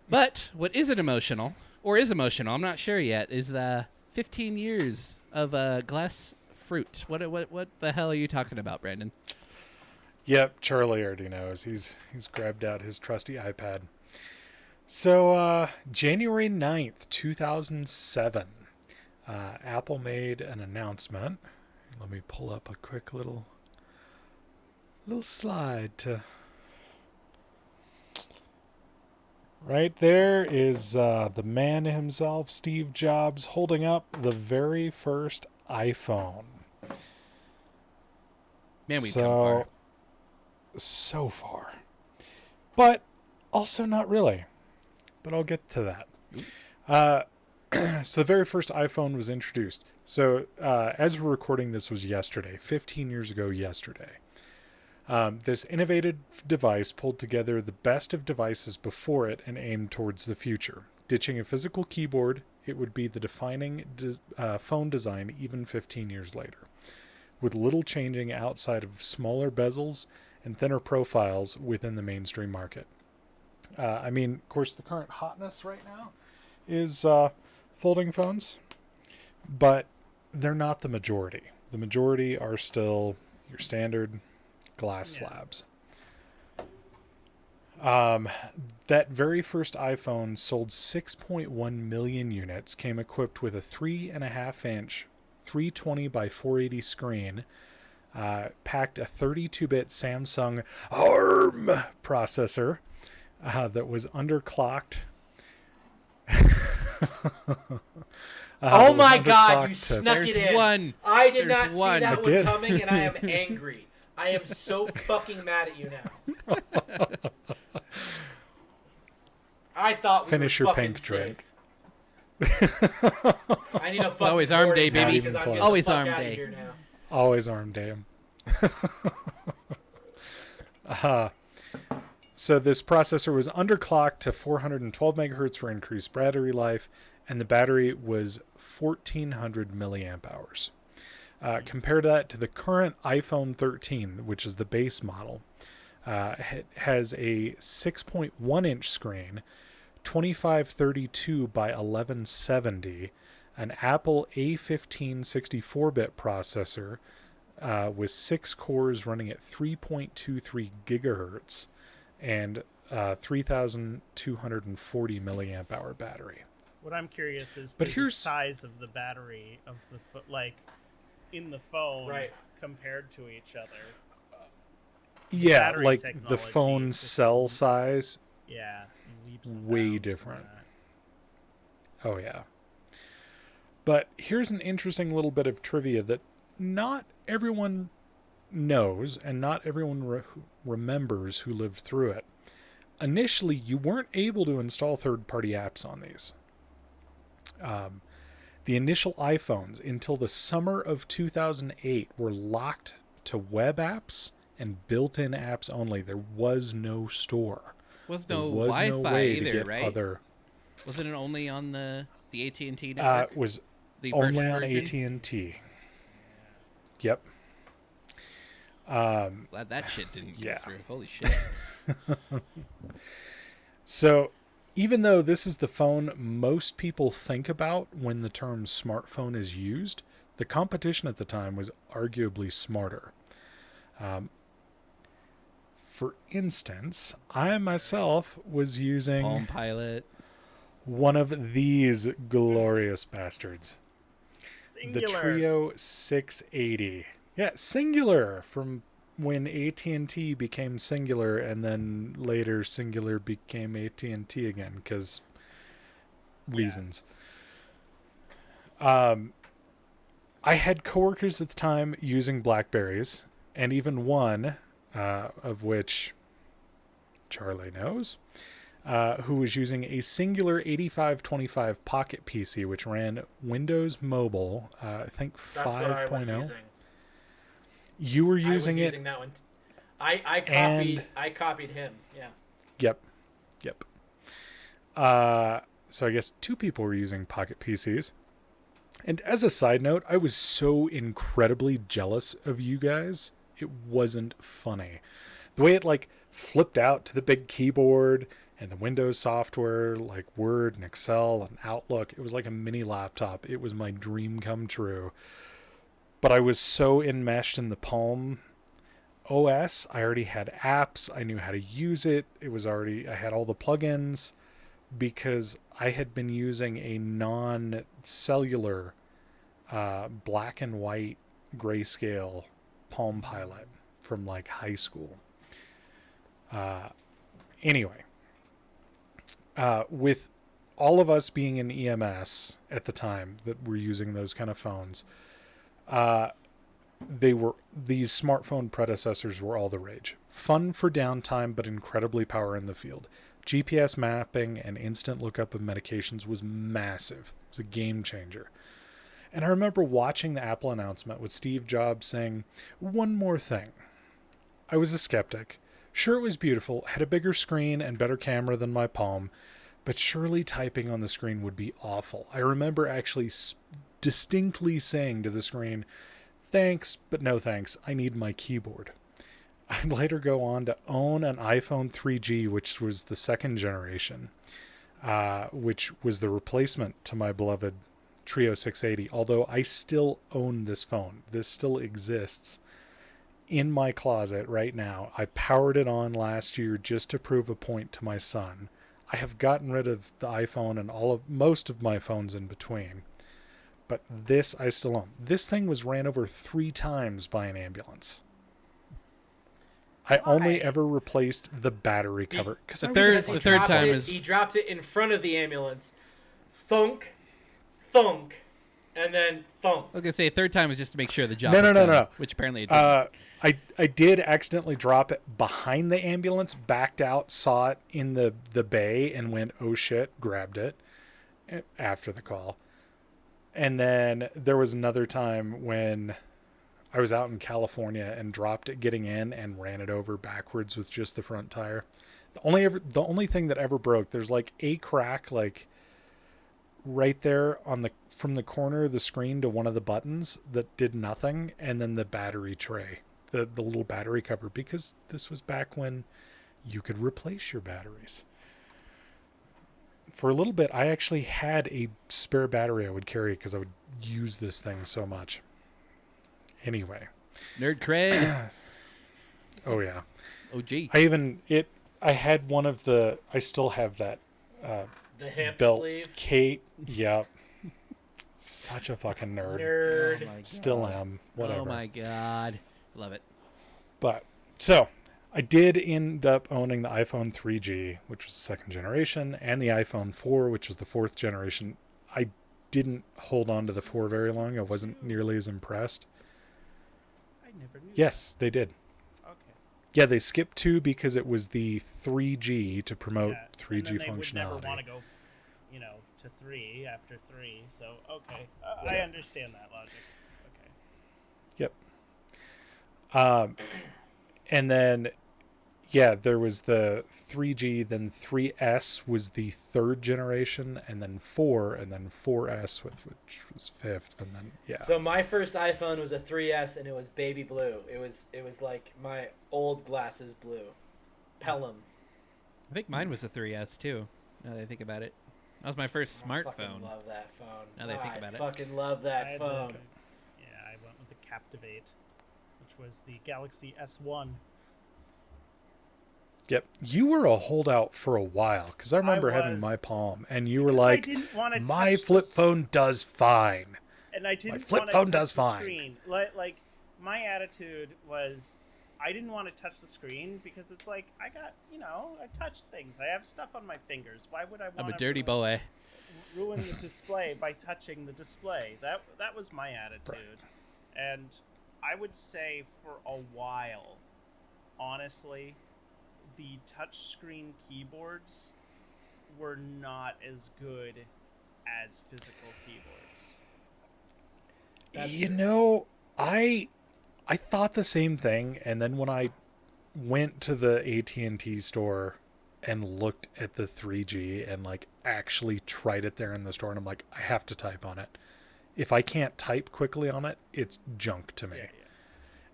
But what isn't emotional, or is emotional, I'm not sure yet, is the 15 years of glass fruit. What the hell are you talking about, Brandon? Yep, Charlie already knows. He's grabbed out his trusty iPad. So, January 9th, 2007, Apple made an announcement. Let me pull up a quick little slide to... Right there is the man himself, Steve Jobs, holding up the very first iPhone. Man, we've come far. So far. But also not really. But I'll get to that. So the very first iPhone was introduced. So as we're recording, this was yesterday, 15 years ago yesterday. This innovative device pulled together the best of devices before it and aimed towards the future. Ditching a physical keyboard, it would be the defining phone design even 15 years later, with little changing outside of smaller bezels and thinner profiles within the mainstream market. I mean, of course, the current hotness right now is folding phones, but they're not the majority. The majority are still your standard glass slabs. That very first iPhone sold 6.1 million units, came equipped with a 3.5-inch 320 by 480 screen, packed a 32-bit Samsung ARM processor that was underclocked. Oh my God, you snuck it in. One. I did not see that one did. coming, and I am angry. I am so fucking mad at you now. I thought we Finish were your fucking pink safe. drink. I need a fucking Always arm day, boarding baby. pass 'cause I'm getting Always the fuck arm outta day. here now. Always arm day 'em. So this processor was underclocked to 412 megahertz for increased battery life, and the battery was 1,400 milliamp hours. Compare that to the current iPhone 13, which is the base model. It has a 6.1 inch screen, 2532 by 1170, an Apple A15 64-bit processor with 6 cores running at 3.23 gigahertz and 3,240 milliamp hour battery. What I'm curious is But the here's- size of the battery of the like in the phone Right. compared to each other. Yeah, battery like the technology phone just- cell size. Yeah, leaps and Way bounds on different. that. Oh, yeah. But here's an interesting little bit of trivia that not everyone knows and not everyone remembers who lived through it. Initially, you weren't able to install third-party apps on these. The initial iPhones, until the summer of 2008, were locked to web apps and built-in apps only. There was no store. Was There no was Wi-Fi no way either, to get right? other. Wasn't it only on the AT&T network? Was the only first on version? AT&T. Yep. Glad that shit didn't Yeah. go through. Holy shit. So, even though this is the phone most people think about when the term smartphone is used, the competition at the time was arguably smarter. For instance, I myself was using Palm Pilot. one of these glorious bastards. Singular. The Trio 680. Yeah, Singular, from when AT&T became Singular, and then later Singular became AT&T again because reasons. I had coworkers at the time using Blackberries, and even one of which Charlie knows, who was using a Singular 8525 Pocket PC, which ran Windows Mobile, I think That's what I was 5.0. using. You were I was using it. using that one. I And- copied him. Yeah. Yep. So I guess 2 people were using Pocket PCs. And as a side note, I was so incredibly jealous of you guys. It wasn't funny. The way it like flipped out to the big keyboard and the Windows software like Word and Excel and Outlook, it was like a mini laptop. It was my dream come true. But I was so enmeshed in the Palm OS. I already had apps. I knew how to use it. I had all the plugins because I had been using a non-cellular black and white grayscale Palm Pilot from like high school. Anyway, with all of us being in EMS at the time that were using those kind of phones, these smartphone predecessors were all the rage. Fun for downtime, but incredibly power in the field. GPS mapping and instant lookup of medications was massive. It was a game changer. And I remember watching the Apple announcement with Steve Jobs saying, "One more thing." I was a skeptic. Sure, it was beautiful, had a bigger screen and better camera than my Palm, but surely typing on the screen would be awful. I remember actually distinctly saying to the screen, "Thanks, but no thanks. I need my keyboard." I'd later go on to own an iPhone 3G, which was the second generation, which was the replacement to my beloved Trio 680, although I still own this phone. This still exists in my closet right now. I powered it on last year just to prove a point to my son. I have gotten rid of the iPhone and most of my phones in between. But this I still own. This thing was ran over 3 times by an ambulance. I only Why? ever replaced the battery cover. The I third- was a the fucking third dropped time it, is- he dropped it in front of the ambulance. Thunk, thunk, and then thunk. I was gonna say third time was just to make sure the job. No, was no, done, no. Which apparently it didn't. I did accidentally drop it behind the ambulance, backed out, saw it in the bay, and went, "Oh shit," grabbed it after the call. And then there was another time when I was out in California and dropped it getting in and ran it over backwards with just the front tire. The only thing that ever broke, there's like a crack like right there on the from the corner of the screen to one of the buttons that did nothing, and then the battery tray, the little battery cover, because this was back when you could replace your batteries. For a little bit, I actually had a spare battery I would carry because I would use this thing so much. Anyway. Nerd cred. Oh yeah. Oh gee. I had one of the, I still have that The hip belt sleeve. cape. Yep. Such a fucking nerd. Nerd. Oh my Still God. am. Whatever. Oh my God. Love it. But so I did end up owning the iPhone 3G, which was the second generation, and the iPhone 4, which was the fourth generation. I didn't hold on to the 4 very long. I wasn't nearly as impressed. I never knew. Yes, they did. Okay. Yeah, they skipped 2 because it was the 3G to promote Yeah, 3G and then they would functionality. never want to go, to 3 after 3. So okay, I Yeah. understand that logic. Okay. Yep. And then, yeah, there was the 3G, then 3S was the third generation, and then 4, and then 4S, which was fifth, and then, yeah. So my first iPhone was a 3S, and it was baby blue. It was like my old glasses blue. Pelham. I think mine was a 3S too. Now that I think about it, that was my first I smartphone. fucking love that phone. Now that I think about it. fucking love I that had phone. I went with the Captivate, which was the Galaxy S1. Yep. You were a holdout for a while, because I remember having was. my Palm, and you were Because I like, didn't wanna my touch flip the phone does fine. And I didn't flip wanna phone touch does the fine. Screen. Like my attitude was, I didn't want to touch the screen because it's like I got, I touch things. I have stuff on my fingers. Why would I want I'm to a dirty boy. ruin the display by touching the display? That was my attitude. And I would say for a while, honestly, the touchscreen keyboards were not as good as physical keyboards. I thought the same thing, and then when I went to the AT&T store and looked at the 3G and actually tried it there in the store, and I'm like, I have to type on it. If I can't type quickly on it, it's junk to me. Yeah.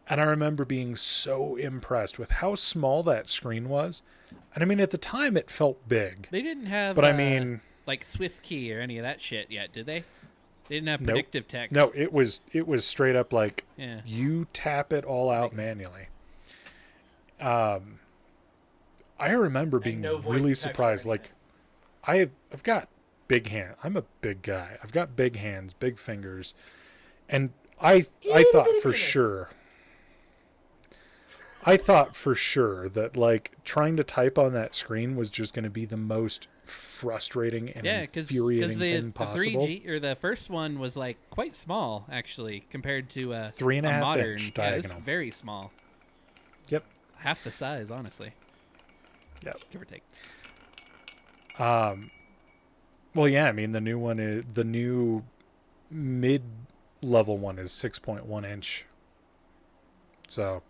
And I remember being so impressed with how small that screen was. And I mean, at the time it felt big. They didn't have, But I mean, like Swift Key or any of that shit yet, did they? They didn't have Nope. predictive text. no, it was straight up Yeah. you tap it all out manually. I remember being no voice really text or surprised. anything. I've got big hand. I'm a big guy. I've got big hands, big fingers, and I thought for sure. I thought for sure that trying to type on that screen was just going to be the most frustrating and Yeah, because infuriating the thing possible. 3G or the first one was quite small actually compared to 3.5 a modern. inch Yeah, it's diagonal. very small. Yep. Half the size, honestly. Yep. Give or take. Well, yeah. I mean, the new mid-level one is 6.1 inch. So,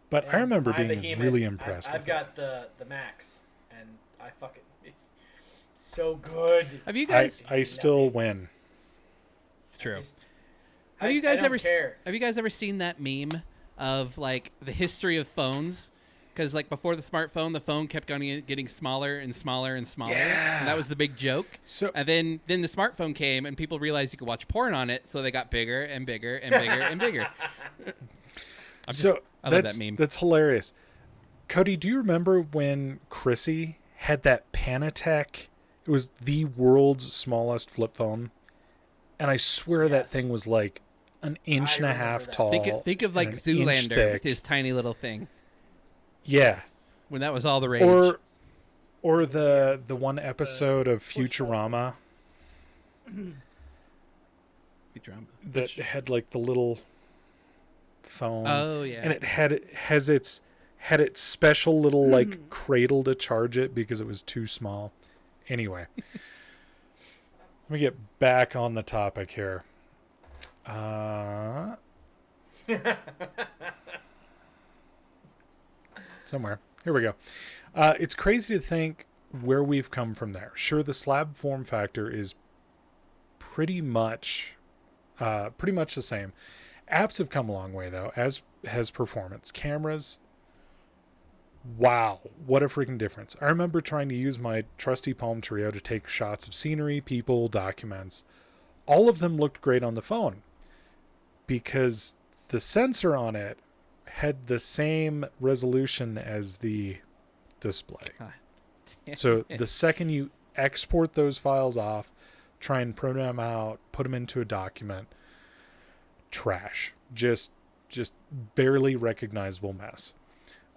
but I And remember my being behemoth, really impressed. I've with got the Max, and it's so good. Have you it. guys? I still win. It's true. I Have you guys don't ever? care. Have you guys ever seen that meme of the history of phones? Because before the smartphone, the phone kept getting smaller and smaller and smaller, and that was the big joke. So And then the smartphone came, and people realized you could watch porn on it, so they got bigger and bigger and bigger and bigger. I love that meme. That's hilarious. Cody, do you remember when Chrissy had that Panatech? It was the world's smallest flip phone, and I swear that Yes. thing was an inch and a remember half that. tall. Think of and an inch Zoolander thick. with his tiny little thing Yeah. when that was all the rage. Or the one episode of Futurama that had the little phone. Oh yeah. And it had its special little cradle to charge it because it was too small. Anyway, let me get back on the topic here. Somewhere. Here we go. It's crazy to think where we've come from there. Sure, the slab form factor is pretty much the same. Apps have come a long way, though, as has performance. Cameras, wow, what a freaking difference. I remember trying to use my trusty Palm Trio to take shots of scenery, people, documents. All of them looked great on the phone because the sensor on it had the same resolution as the display. So the second you export those files off, try and print them out, put them into a document, trash. Just barely recognizable mess.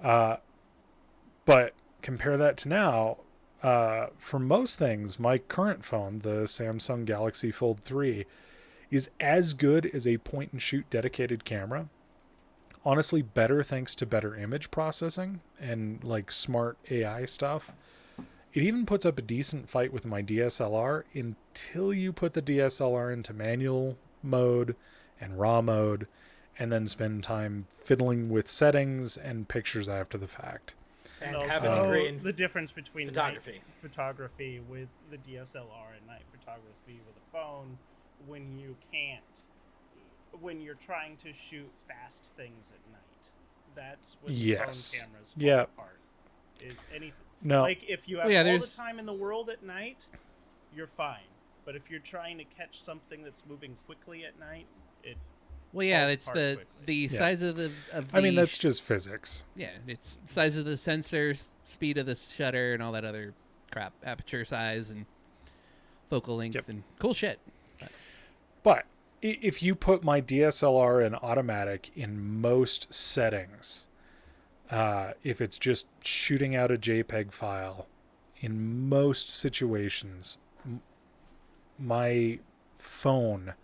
But compare that to now. For most things, my current phone, the Samsung Galaxy Fold 3, is as good as a point-and-shoot dedicated camera. Honestly, better thanks to better image processing and like smart AI stuff. It even puts up a decent fight with my DSLR until you put the DSLR into manual mode and RAW mode, and then spend time fiddling with settings and pictures after the fact. And also, have a degree in the difference between photography. night photography with the DSLR and night photography with a phone when you're trying to shoot fast things at night. That's when Yes. phone cameras fall Yeah. apart. Is anything No. like if you have Well, yeah, all the there's- time in the world at night, you're fine. But if you're trying to catch something that's moving quickly at night, it Well, yeah, falls it's apart the quickly. size of the. I mean, that's just physics. Yeah, it's size of the sensor, speed of the shutter, and all that other crap. Aperture size and focal length Yep. and cool shit. But if you put my DSLR in automatic in most settings, if it's just shooting out a JPEG file, in most situations, my phone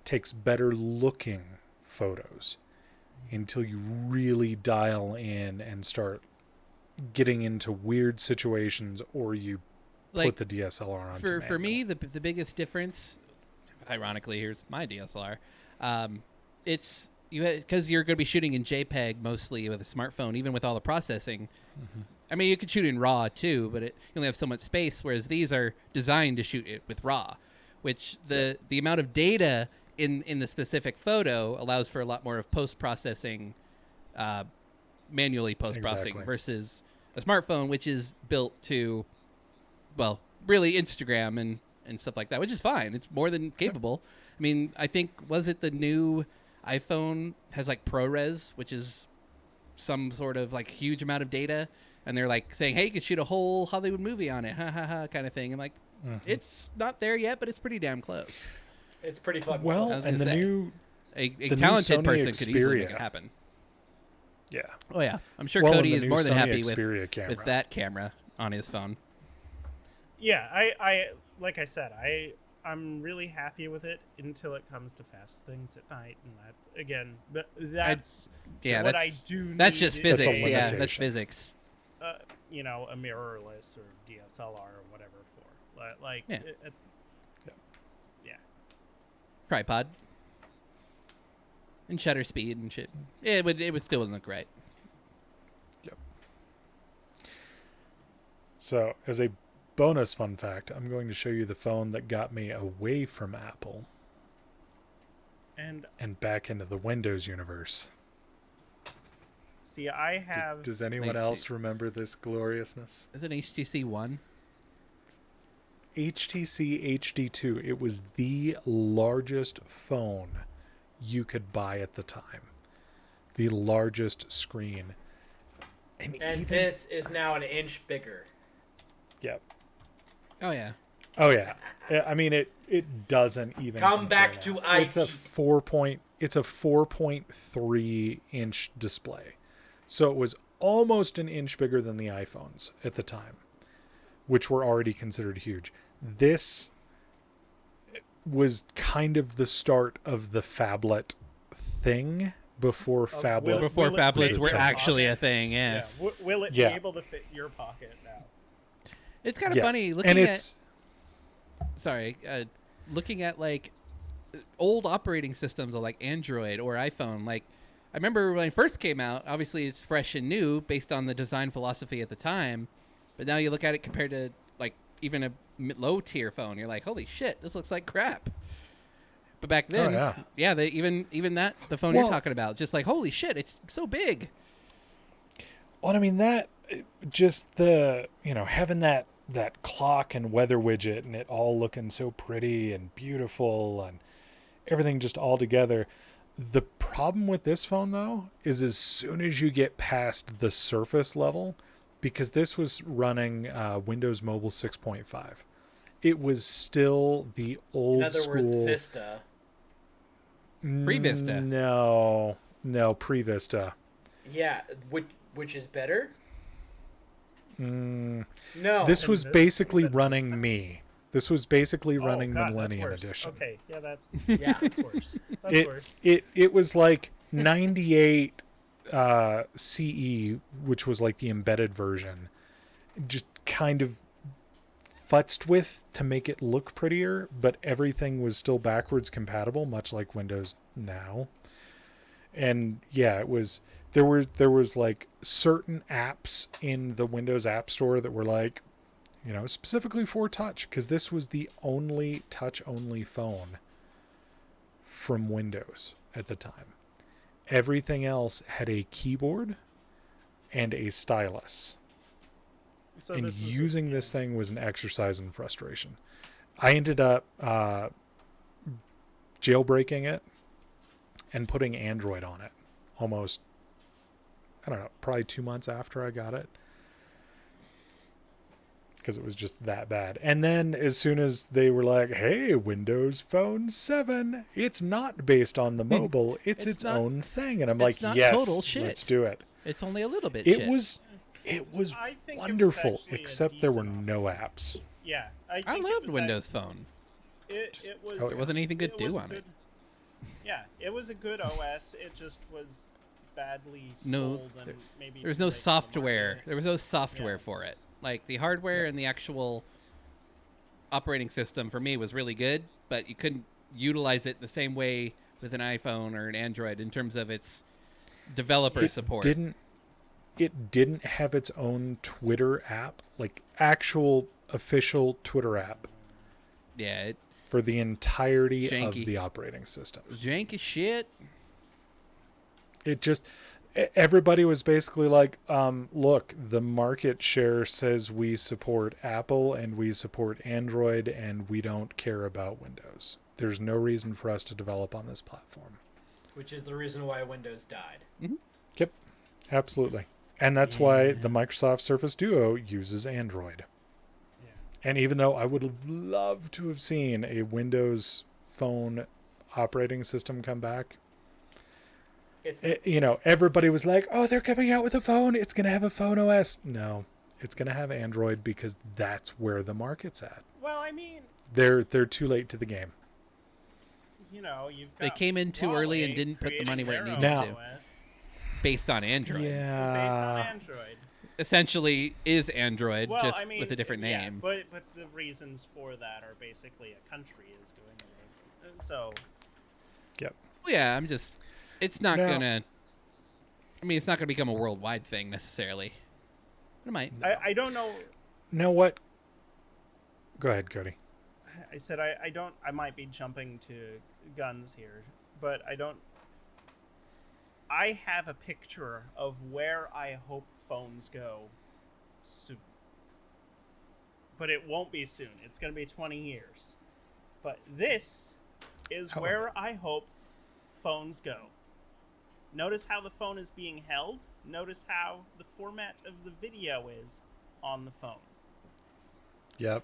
takes better looking photos until you really dial in and start getting into weird situations, or you Like, put the DSLR on. For me, the biggest difference, ironically, here's my DSLR. It's because you're going to be shooting in JPEG mostly with a smartphone, even with all the processing. Mm-hmm. I mean, you could shoot in RAW too, but you only have so much space. Whereas these are designed to shoot it with RAW, which the amount of data in the specific photo allows for a lot more of post processing, manually post processing Exactly. versus a smartphone, which is built to, well, really Instagram and stuff like that, which is fine. It's more than capable. I mean, I think, was it the new iPhone has like ProRes, which is some sort of like huge amount of data, and they're like saying, hey, you could shoot a whole Hollywood movie on it, ha ha ha, kind of thing. I'm like, it's not there yet, but it's pretty damn close. It's pretty fucking Well, close. and the say. new, A The new talented Sony person could easily make Xperia. it happen. yeah. Oh yeah, I'm sure Well, and Cody the is new more than Sony happy Xperia camera. with that camera on his phone. Yeah, I like I said, I'm really happy with it until it comes to fast things at night, and that again, that's Yeah, what that's I do. that's need just is physics. a Yeah, that's limitation. physics. a mirrorless or DSLR or whatever for like Yeah. yeah. Tripod and shutter speed and shit. Yeah, it would still look right. So, as a bonus fun fact, I'm going to show you the phone that got me away from Apple and back into the Windows universe. See, I have Does anyone Nice. else remember this gloriousness? Is it HTC One? HTC HD2. It was the largest phone you could buy at the time. The largest screen. And And even, this is now an inch bigger. Yep. Oh yeah. Oh yeah. I mean it doesn't even Come compare back now. to It's a IT. 4.3 inch display. So it was almost an inch bigger than the iPhones at the time, which were already considered huge. This was kind of the start of the phablet thing before phablet. Before will it phablets fit were your actually pocket? a thing. Yeah. Will it Yeah. be able to fit your pocket now? It's kind of Yeah. funny looking And at. it's Looking at like old operating systems of like Android or iPhone. Like I remember when it first came out. Obviously, it's fresh and new based on the design philosophy at the time. But now you look at it compared to like even a low tier phone, you're like, holy shit, this looks like crap. But back then, they even that the phone you're talking about, just like, holy shit, it's so big. Well, I mean, that just the, having that clock and weather widget and it all looking so pretty and beautiful and everything just all together. The problem with this phone, though, is as soon as you get past the surface level, because this was running Windows Mobile 6.5, it was still the old In other school. words, Vista. Pre-Vista. No, pre-Vista. Yeah, which is better? No. No. This was basically Is it running Vista? me. This was basically running the God, that's Millennium worse. Edition. Okay, yeah, Yeah. that's worse. That's worse. It was like 98 CE, which was like the embedded version, just kind of futzed with to make it look prettier, but everything was still backwards compatible, much like Windows now. And yeah, it was there was like certain apps in the Windows App Store that were like, specifically for touch, because this was the only touch-only phone from Windows at the time. Everything else had a keyboard and a stylus. So And this was using this thing was an exercise in frustration. I ended up jailbreaking it and putting Android on it almost, I don't know, probably 2 months after I got it. Because it was just that bad. And then as soon as they were like, hey, Windows Phone 7, it's not based on the mobile, it's its own thing. And I'm like, not yes, total shit. let's do it. It's only a little bit It shit. was I think it was wonderful, actually a except there were decent no apps. Yeah, I think it loved was Windows Phone. It was. Oh, There wasn't anything to it do was a on it. Yeah, it was a good OS. It just was badly No, sold and maybe There was too no late for the software. market. There was no software Yeah. for it. Like the hardware and the actual operating system for me was really good, but you couldn't utilize it the same way with an iPhone or an Android in terms of its developer support. It didn't have its own Twitter app, like actual official Twitter app Yeah, it for the entirety It's of janky. the operating system. was jank as shit. It just, everybody was basically like, look, the market share says we support Apple and we support Android and we don't care about Windows. There's no reason for us to develop on this platform. Which is the reason why Windows died. Yep, absolutely. And that's why the Microsoft Surface Duo uses Android. Yeah. And even though I would have loved to have seen a Windows Phone operating system come back, It's everybody was like, oh, they're coming out with a phone. It's going to have a phone OS. No, it's going to have Android because that's where the market's at. Well, I mean, They're too late to the game. you've They got came in too early and Huawei didn't put the money where it creating needed their Now- own OS based on Android. based on Yeah. Android. Essentially is Android, Well, just I mean, with a different yeah, name. but the reasons for that are basically a country is going away. So Yep. Well, yeah, it's not Now- gonna. I mean, it's not gonna become a worldwide thing necessarily. It might. I don't know. Know what? Go ahead, Cody. I said I don't. I might be jumping to guns here, but I don't. I have a picture of where I hope phones go soon. But it won't be soon. It's going to be 20 years. But this is Oh. where I hope phones go. Notice how the phone is being held. Notice how the format of the video is on the phone. Yep.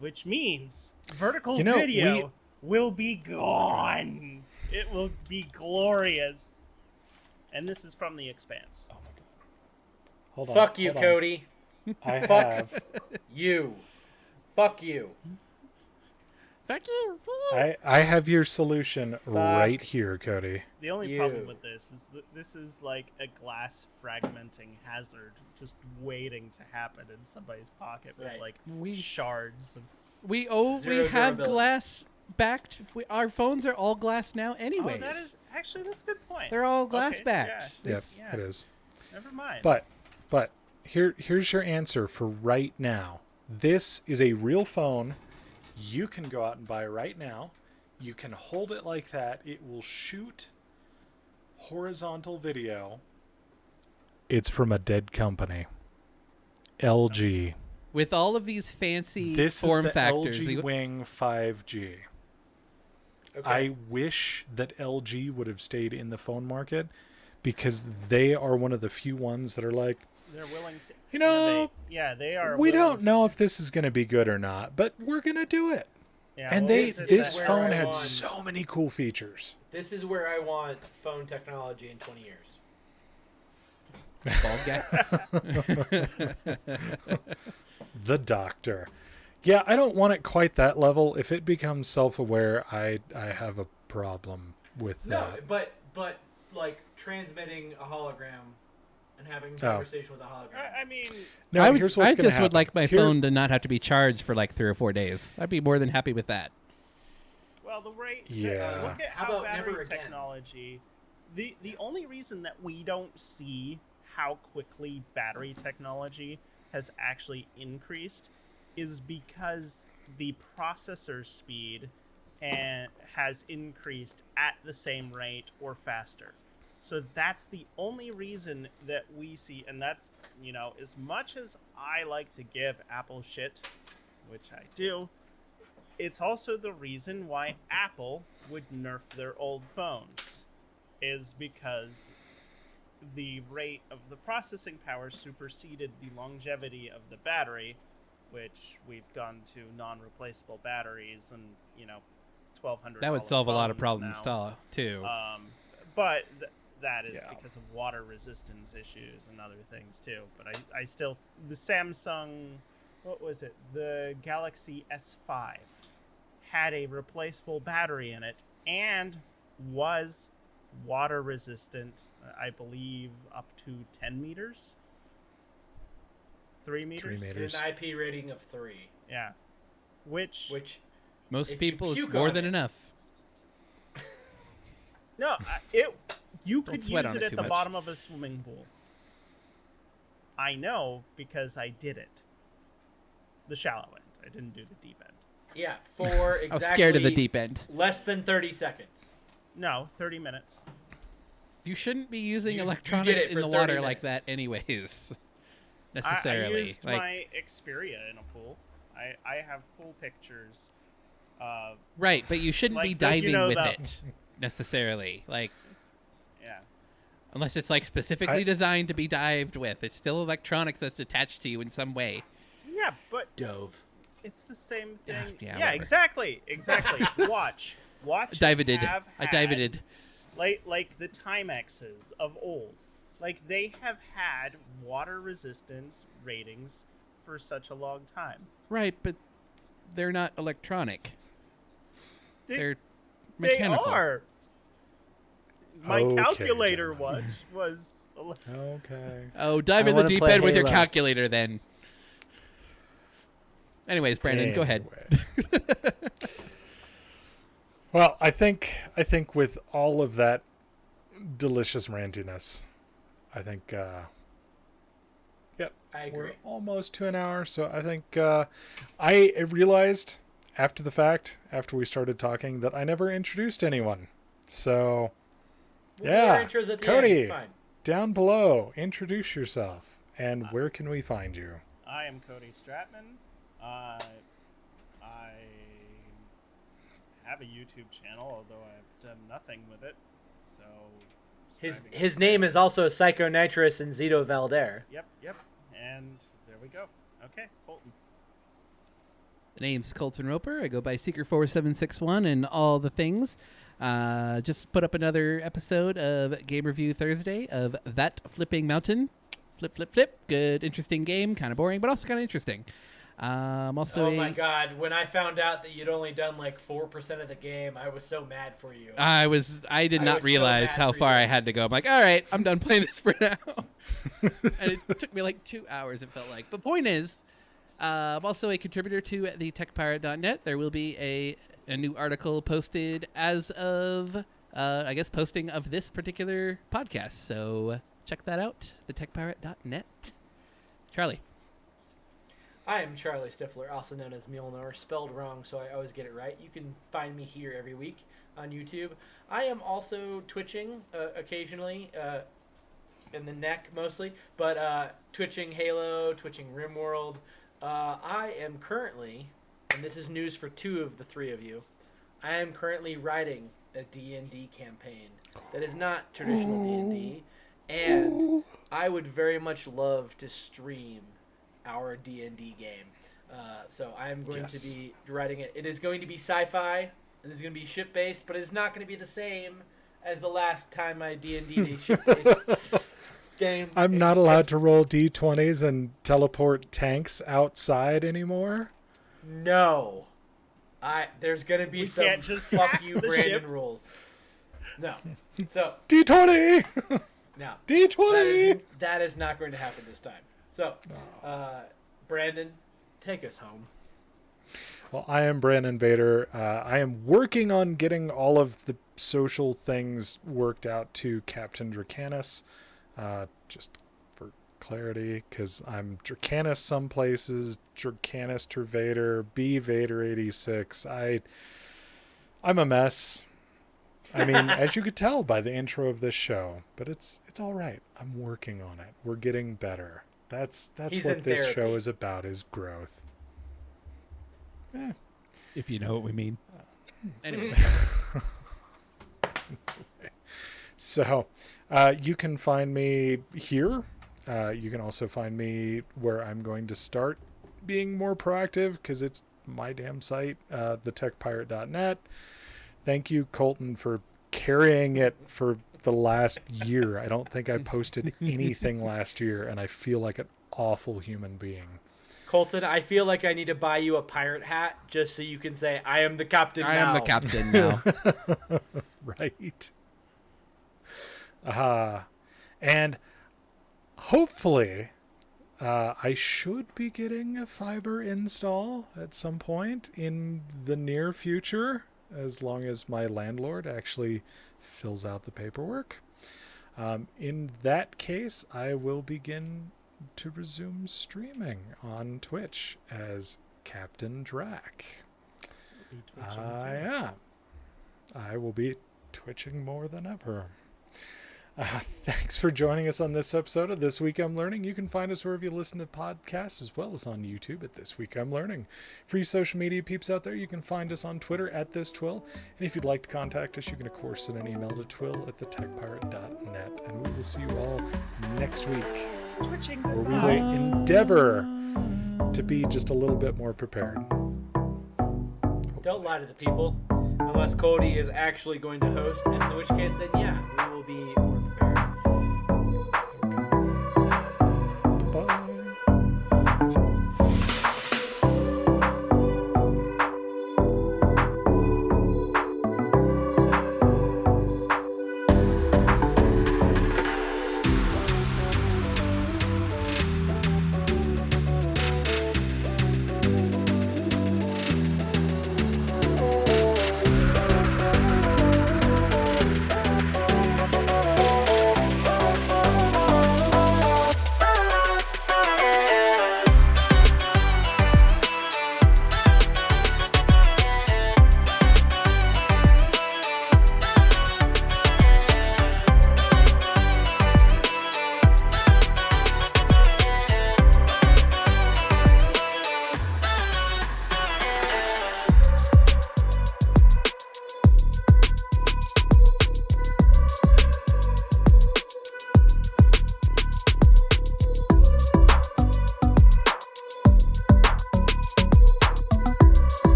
Which means vertical You know, video will be gone. It will be glorious. And this is from The Expanse. Oh my god. Hold on. fuck you, hold on. Cody. I Fuck. have. You. Fuck you. Fuck you. I have your solution right here, Cody. The only You. problem with this is that this is like a glass fragmenting hazard just waiting to happen in somebody's pocket with Right. like We- shards of. We Zero have durability. glass backed. Our phones are all glass now, Oh, anyways. that is actually that's a good point. They're all glass Okay, backed. yeah. Yep, Yeah. it is. Never mind. But here's your answer for right now. This is a real phone. You can go out and buy right now. You can hold it like that. It will shoot horizontal video. It's from a dead company. LG. With all of these fancy This form is the factors, LG Wing 5G. Okay. I wish that LG would have stayed in the phone market because they are one of the few ones that are like, They're willing to. you know, they are. we willing don't know if this is going to be good or not, but we're going to do it. Yeah, And what they was it this that- phone I had want- so many cool features. This is where I want phone technology in 20 years. bald guy. The doctor. Yeah, I don't want it quite that level. If it becomes self-aware, I have a problem with No, that. but like transmitting a hologram and having a conversation with a hologram. I mean, No, I here's what's I gonna just would happen. like my Here- phone to not have to be charged for like 3 or 4 days. I'd be more than happy with that. well, the rate. Yeah. Look at How how about battery never again? technology. The only reason that we don't see how quickly battery technology has actually increased is because the processor speed has increased at the same rate or faster. So that's the only reason that we see, and that's, as much as I like to give Apple shit, which I do, it's also the reason why Apple would nerf their old phones, is because the rate of the processing power superseded the longevity of the battery, which we've gone to non-replaceable batteries and, $1,200. That would solve a lot of phones problems now. too. But that is Yeah. because of water resistance issues and other things too. But I still, the Samsung, what was it? The Galaxy S5 had a replaceable battery in it and was water resistant, I believe, up to 10 meters. 3 meters? 3 meters. An IP rating of 3, Yeah. Which Most if you people, it's puke more on than it- enough. no, you could sweat use on it it at too the much. bottom of a swimming pool. I know because I did it. The shallow end. I didn't do the deep end. Yeah, for I was exactly scared of the deep end. less than 30 seconds. No, 30 minutes. You shouldn't be using You did electronics it in for the 30 water like minutes. that, anyways. I Necessarily. used like, my Xperia in a pool. I have pool pictures. right, but you shouldn't be like diving with the- it necessarily. Like, Yeah. unless it's like specifically I- designed to be dived with, it's still electronics that's attached to you in some way. Yeah, but Dove. it's the same thing. yeah, Yeah, whatever. exactly. Watch. Divided. Have I had, divided. like the Timexes of old. Like they have had water resistance ratings for such a long time. Right, but they're not electronic. They're They mechanical. are. My Okay, calculator gentlemen. was Okay. Oh, dive I in the wanna deep play end with your Halo. calculator then. Anyways, Brandon, go ahead. Anyway. Well, I think with all of that delicious rantiness, I think I we're agree. almost to an hour. So I think I realized after the fact, after we started talking, that I never introduced anyone. So We'll do our yeah, intros at the Cody. end. It's fine. down below, introduce yourself and where can we find you? I am Cody Stratman. I have a YouTube channel, although I've done nothing with it. So subscribing- His name is also Psycho Nitrous and Zito Valder. Yep. And there we go. Okay, Colton. The name's Colton Roper. I go by Seeker4761 and all the things. Just put up another episode of Game Review Thursday of That Flipping Mountain. Flip. Good, interesting game. Kind of boring, but also kind of interesting. Also Oh my god, when I found out that you'd only done like 4% of the game, I was so mad for you. I did I not was so realize mad how for far you. I had to go. I'm like, all right, I'm done playing this for now. And it took me like 2 hours, it felt like. But point is, I'm also a contributor to the techpirate.net. There will be a new article posted as of, I guess, posting of this particular podcast. So check that out, thetechpirate.net. Charlie. I am Charlie Stiffler, also known as Mjolnir, spelled wrong, so I always get it right. You can find me here every week on YouTube. I am also twitching occasionally, in the neck mostly, but twitching Halo, twitching RimWorld. I am currently, and this is news for two of the three of you, I am currently writing a D&D campaign that is not traditional D&D, and I would very much love to stream our D&D game. So I am going to be writing it. It is going to be sci-fi. It is going to be ship-based, but it is not going to be the same as the last time I D&D'd a ship-based game. I'm not allowed to roll d20s and teleport tanks outside anymore. No. There's going to be We some can't just fuck hack you the Brandon ship. rules. No. So, D20! no. D20! That is not going to happen this time. So, Brandon, take us home. Well, I am Brandon Vader. I am working on getting all of the social things worked out to Captain Dracanus, just for clarity, because I'm Dracanus some places, Dracanus to Vader, B Vader 86. I'm a mess. I mean, as you could tell by the intro of this show, but it's all right. I'm working on it. We're getting better. That's He's what in this therapy. show is about, is growth. If you know what we mean. Anyway. So, you can find me here. You can also find me where I'm going to start being more proactive, because it's my damn site, thetechpirate.net. Thank you, Colton, for carrying it for the last year. I don't think I posted anything last year, and I feel like an awful human being. Colton, I feel like I need to buy you a pirate hat just so you can say, I am the captain now. I am the captain now. Right. And hopefully, I should be getting a fiber install at some point in the near future, as long as my landlord actually fills out the paperwork. In that case, I will begin to resume streaming on Twitch as Captain Drac. Yeah. I will be twitching more than ever. Thanks for joining us on this episode of This Week I'm Learning. You can find us wherever you listen to podcasts, as well as on YouTube at This Week I'm Learning. For you social media peeps out there, you can find us on Twitter at ThisTWIL. And if you'd like to contact us, you can, of course, send an email to twill@thetechpirate.net. And we will see you all next week, Twitching. where we will endeavor to be just a little bit more prepared. Don't lie to the people, unless Cody is actually going to host, in which case, then yeah, we will be more prepared. Bye-bye.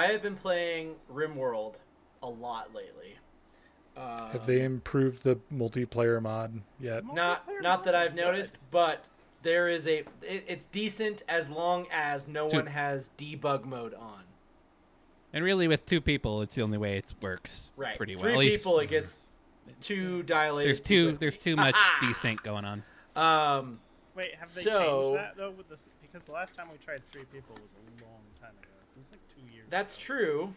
I have been playing RimWorld a lot lately. Have they improved the multiplayer mod yet? Not that I've noticed, but there is it's decent as long as no one has debug mode on. And really, with 2 people, it's the only way it works Right. pretty well. 3 At least people, it gets too dilated. There's too much desync going on. Wait, have they changed that though? Because the last time we tried 3 people was a long time ago. It was like 2 years. That's true.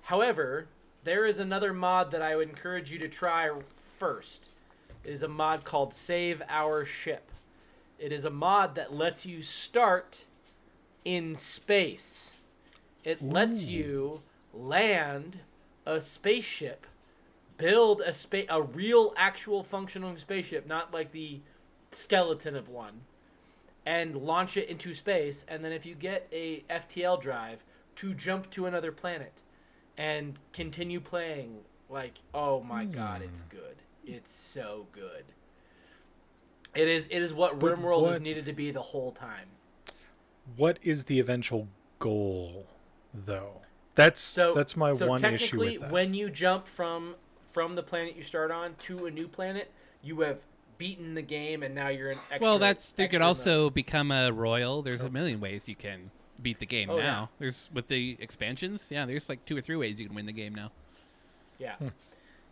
However, there is another mod that I would encourage you to try first. It is a mod called Save Our Ship. It is a mod that lets you start in space. It lets you land a spaceship, build a real, actual functional spaceship, not like the skeleton of one, and launch it into space. And then if you get a FTL drive, to jump to another planet and continue playing. Like, oh my god, it's good. It's so good. It is what RimWorld has needed to be the whole time. What is the eventual goal, though? That's my one issue with that. Technically, when you jump from the planet you start on to a new planet, you have beaten the game, and now you're an extra. Well, you could also become a royal. There's a million ways you can beat the game now. Yeah. There's with the expansions. Yeah, there's like 2 or 3 ways you can win the game now. Yeah.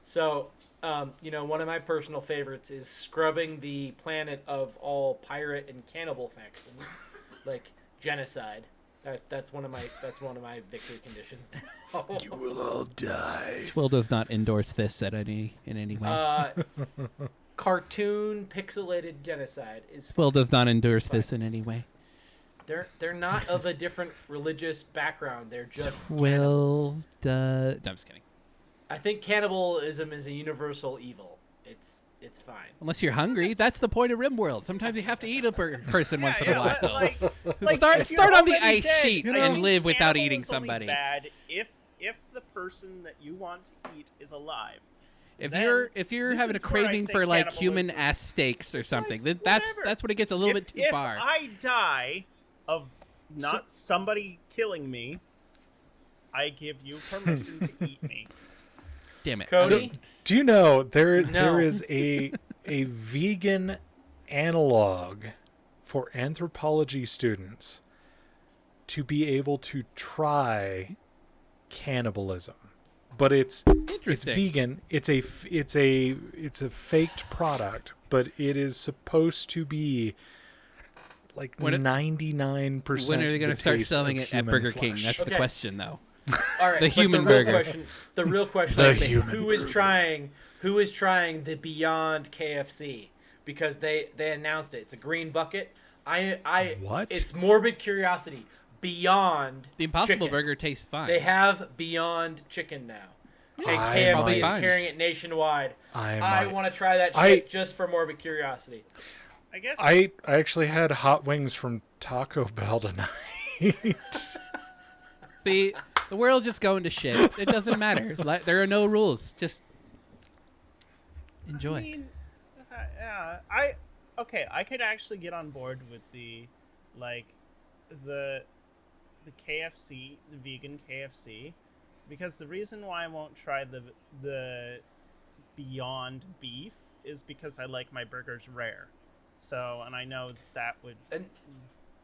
So, one of my personal favorites is scrubbing the planet of all pirate and cannibal factions, like genocide. That's one of my victory conditions now. You will all die. TWIL does not endorse this in any way. Cartoon pixelated genocide is. TWIL does not endorse this in any way. They're not of a different religious background. They're just TWIL does. No, I'm just kidding. I think cannibalism is a universal evil. It's fine. Unless you're hungry, that's the point of RimWorld. Sometimes you have to eat a person once in a while. Start on the ice sheet and live without eating somebody. Bad if the person that you want to eat is alive. If you're having a craving for like human ass steaks or something, then that's when it gets a little bit too far. If I die of not somebody killing me, I give you permission to eat me. Damn it, Cody. So, do you know there is a vegan analog for anthropology students to be able to try cannibalism, but it's vegan. It's a faked product, but it is supposed to be like 99%. When are they going to start selling it at Burger flesh. King? That's the question, though. All right, The human burger. The real question is who is trying the Beyond KFC, because they announced it. It's a green bucket. What? It's morbid curiosity. Beyond The Impossible chicken. Burger tastes fine. They have Beyond Chicken now. And I KFC might- is carrying it nationwide. I might- want to try that shit just for morbid curiosity. I guess I actually had hot wings from Taco Bell tonight. The world just going to shit. It doesn't matter. There are no rules. Just enjoy. I mean, I could actually get on board with the KFC, the vegan KFC, because the reason why I won't try the Beyond Beef is because I like my burgers rare. So, and I know that would. And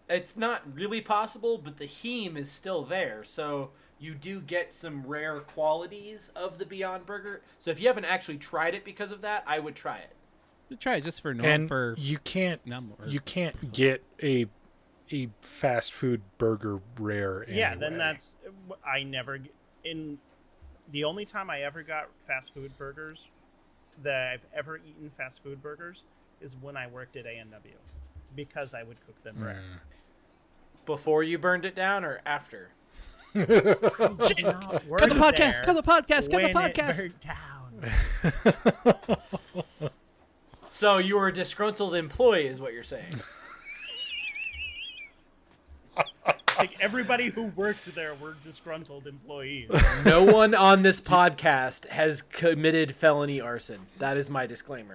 it's not really possible, but the heme is still there, so you do get some rare qualities of the Beyond Burger. So if you haven't actually tried it because of that, I would try it. Try it just for you can't get a fast food burger rare anyway. Yeah, then that's the only time I ever got fast food burgers that I've ever eaten fast food burgers is when I worked at A&W, because I would cook them rare. Before you burned it down or after? Cut the podcast! Cut the podcast! Cut the podcast! Down. So you were a disgruntled employee, is what you're saying. Like, everybody who worked there were disgruntled employees. No one on this podcast has committed felony arson. That is my disclaimer.